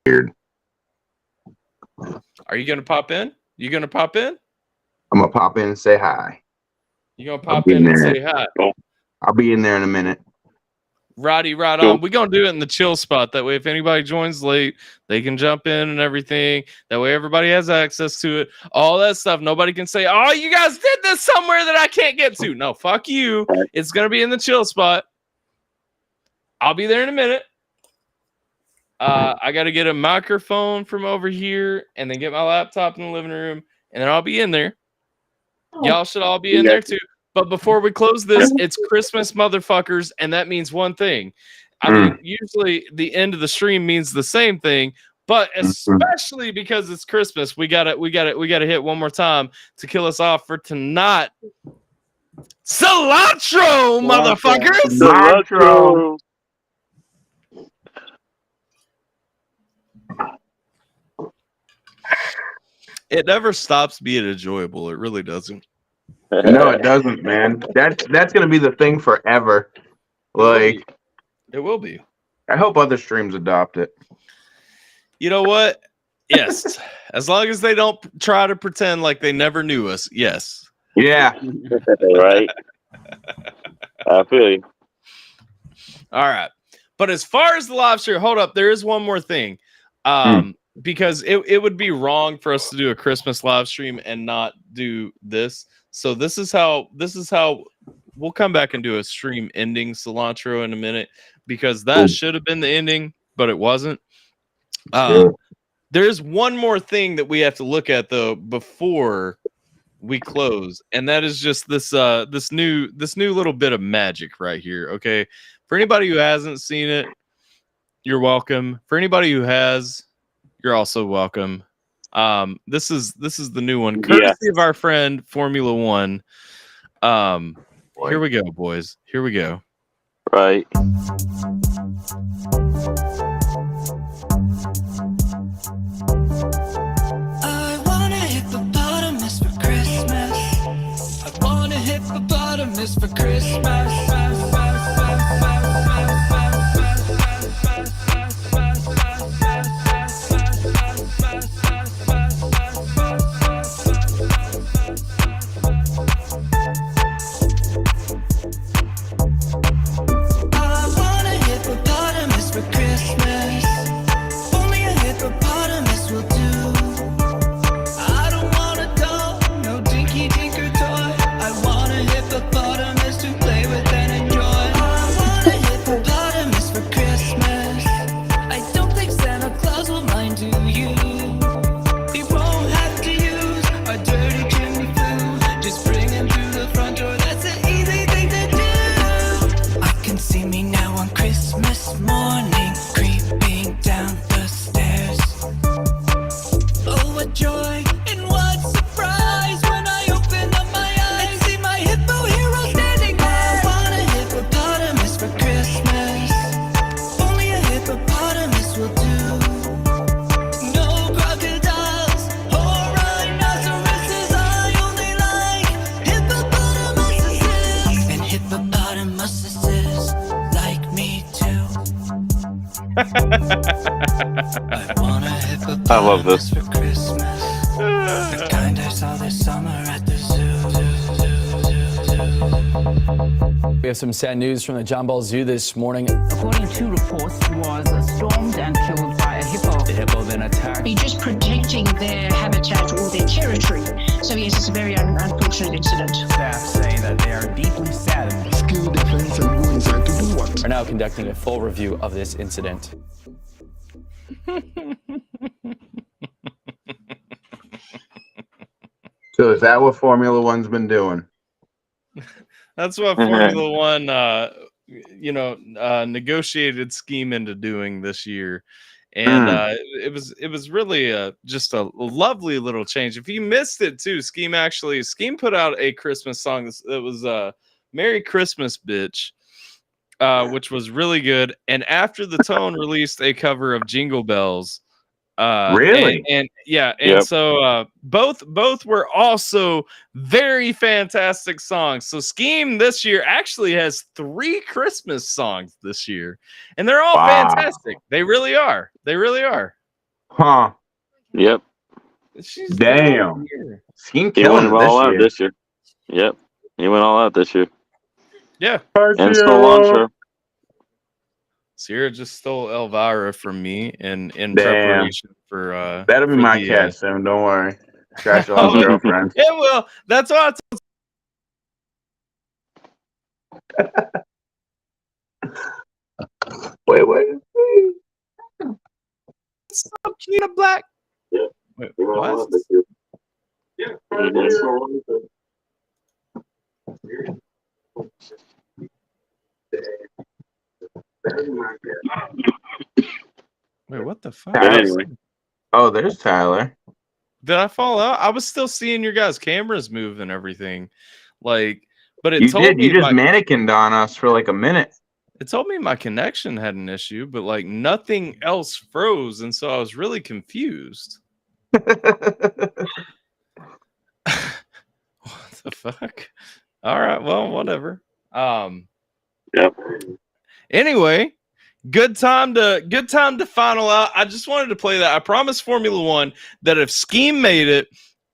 Weird. Are you going to pop in? You going to pop in? I'm going to pop in and say hi. You going to pop in and say hi? I'll be in there in a minute. Roddy, right on. We're going to do it in the chill spot. That way, if anybody joins late, they can jump in and everything. That way, everybody has access to it. All that stuff. Nobody can say, oh, you guys did this somewhere that I can't get to. No, fuck you. It's going to be in the chill spot. I'll be there in a minute. I got to get a microphone from over here and then get my laptop in the living room. And then I'll be in there. Y'all should all be in there too. But before we close this, it's Christmas, motherfuckers, and that means one thing. I mean, usually the end of the stream means the same thing, but especially because it's Christmas, we gotta hit one more time to kill us off for tonight. Cilantro, motherfuckers! Cilantro. It never stops being enjoyable. It really doesn't. No, it doesn't, man. That's gonna be the thing forever. Like, it will be. I hope other streams adopt it. You know what? Yes. As long as they don't try to pretend like they never knew us. Yes. Yeah. Right. I feel you. All right. But as far as the live stream, hold up. There is one more thing. Because it would be wrong for us to do a Christmas live stream and not do this. So this is how we'll come back and do a stream ending cilantro in a minute, because that should have been the ending, but it wasn't. There's one more thing that we have to look at though before we close, and that is just this new little bit of magic right here. Okay, for anybody who hasn't seen it, you're welcome. For anybody who has, you're also welcome. This is the new one, courtesy of our friend Formula One. Here we go, boys. Here we go. Right. I want a hippopotamus for Christmas. I want a hippopotamus for Christmas. I love this. For Christmas, the kind I saw this summer at the zoo. We have some sad news from the John Ball Zoo this morning. According to reports, was stormed and killed by a hippo. The hippo then attacked. They're just protecting their habitat or their territory. So yes, it's a very unfortunate incident. Staff say that they are deeply saddened. Skill defense and go inside to do what? Are now conducting a full review of this incident. So is that what Formula One's been doing? That's what Formula One, negotiated scheme into doing this year, and it was really just a lovely little change. If you missed it too, Scheme put out a Christmas song that was "Merry Christmas, Bitch," which was really good. And After the Tone released a cover of Jingle Bells. Really? So both were also very fantastic songs. So Scheme this year actually has 3 Christmas songs this year, and they're all fantastic. They really are. Huh? Yep. Damn. Scheme He went killing all out year. this year. Yep. He went all out this year. Yeah. And still on show. Sierra just stole Elvira from me in preparation for that'll be my cat soon. Don't worry. Scratch all his girlfriends. Yeah, well, that's why Wait. So cute, black. Yeah. Wait, what? Wait, what the fuck? Anyway. Oh, there's Tyler. Did I fall out? I was still seeing your guys' cameras move and everything. But it You told did. me You just mannequined on us for like a minute. it told me my connection had an issue, but nothing else froze, and so I was really confused. What the fuck? All right, well, whatever. Yep. Anyway, good time to final out. I just wanted to play that. I promised Formula One that if Scheme made it,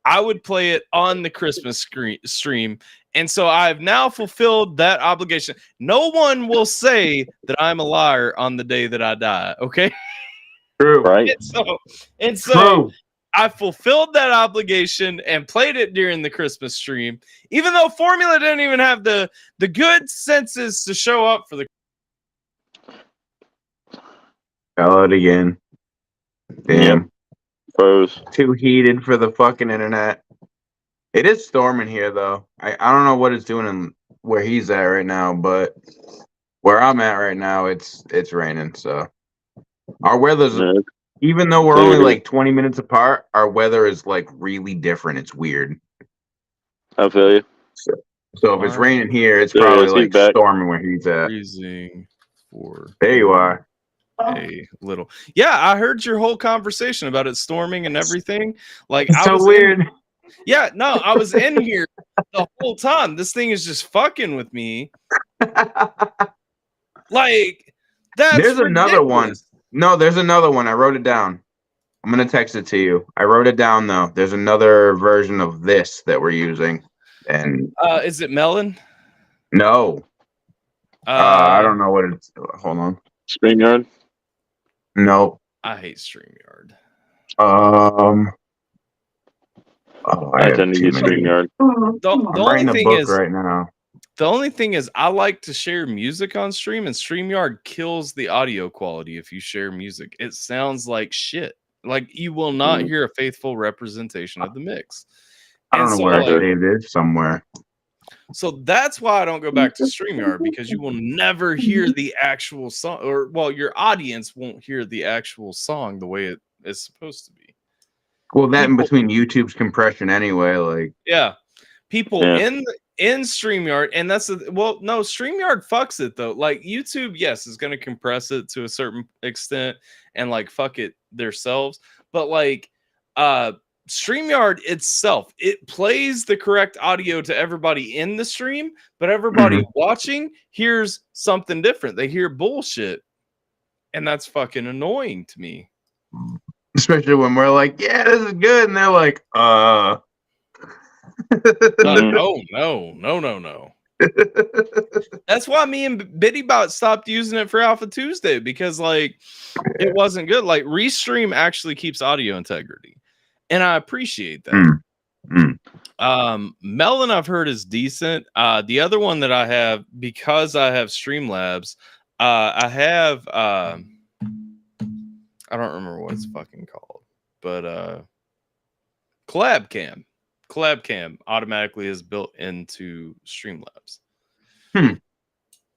I would play it on the Christmas stream. And so I've now fulfilled that obligation. No one will say that I'm a liar on the day that I die. Okay. True. Right. And so I fulfilled that obligation and played it during the Christmas stream, even though Formula didn't even have the good senses to show up for the. Fell out again. Damn. Froze. Too heated for the fucking internet. It is storming here though. I don't know what it's doing where he's at right now, but where I'm at right now, it's raining. So our weather's even though we're only like 20 minutes apart, our weather is like really different. It's weird. I feel you. So if it's raining here, it's probably like storming where he's at. Freezing for there you are. A little. Yeah, I heard your whole conversation about it storming and everything. It's so weird. I was in here the whole time. This thing is just fucking with me. That's there's ridiculous. Another one. No, there's another one. I wrote it down. I'm gonna text it to you. I wrote it down though. There's another version of this that we're using. And is it Melon? No. I don't know what it's. Hold on. StreamYard? No. I hate StreamYard. I tend to use StreamYard. The only thing is right now. The only thing is I like to share music on stream, and StreamYard kills the audio quality if you share music. It sounds like shit. You will not hear a faithful representation of the mix. I don't know where I saved it somewhere. So that's why I don't go back to StreamYard, because you will never hear the actual song, or your audience won't hear the actual song the way it is supposed to be. Well, that in between YouTube's compression anyway, people in StreamYard, and StreamYard fucks it though. YouTube, yes, is going to compress it to a certain extent and fuck it themselves, but StreamYard itself, it plays the correct audio to everybody in the stream, but everybody watching hears something different. They hear bullshit, and that's fucking annoying to me. Especially when we're like, yeah, this is good, and they're like, no. That's why me and BittyBot stopped using it for Alpha Tuesday, because like it wasn't good. Like Restream actually keeps audio integrity, and I appreciate that. Melon I've heard is decent. The other one that I have, because I have Streamlabs, I have I don't remember what it's fucking called, but Collab Cam automatically is built into Streamlabs.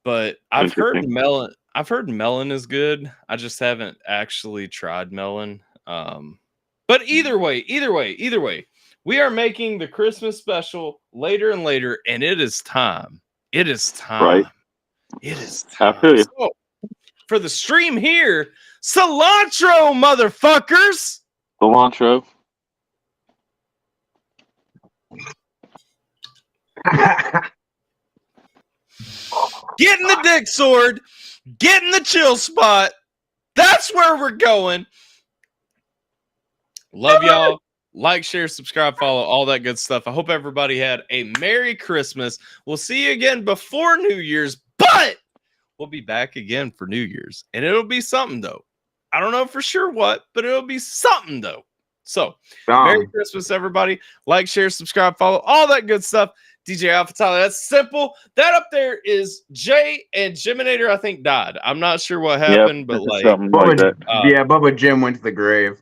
But I've heard Melon is good. I just haven't actually tried Melon. But either way, we are making the Christmas special later and later, and it is time. It is time. Right. It is time. I feel you. So, for the stream here, cilantro, motherfuckers. Cilantro. Getting the dick sword, getting the chill spot. That's where we're going. Love y'all. Like, share, subscribe, follow, all that good stuff. I hope everybody had a Merry Christmas. We'll see you again before New Year's, but we'll be back again for New Year's. And it'll be something, though. I don't know for sure what, but it'll be something, though. So, Merry Christmas, everybody. Like, share, subscribe, follow, all that good stuff. DJ AlphaTyler. That's simple. That up there is Jay, and Jiminator, I think, died. I'm not sure what happened, but like, Bubba Jim went to the grave.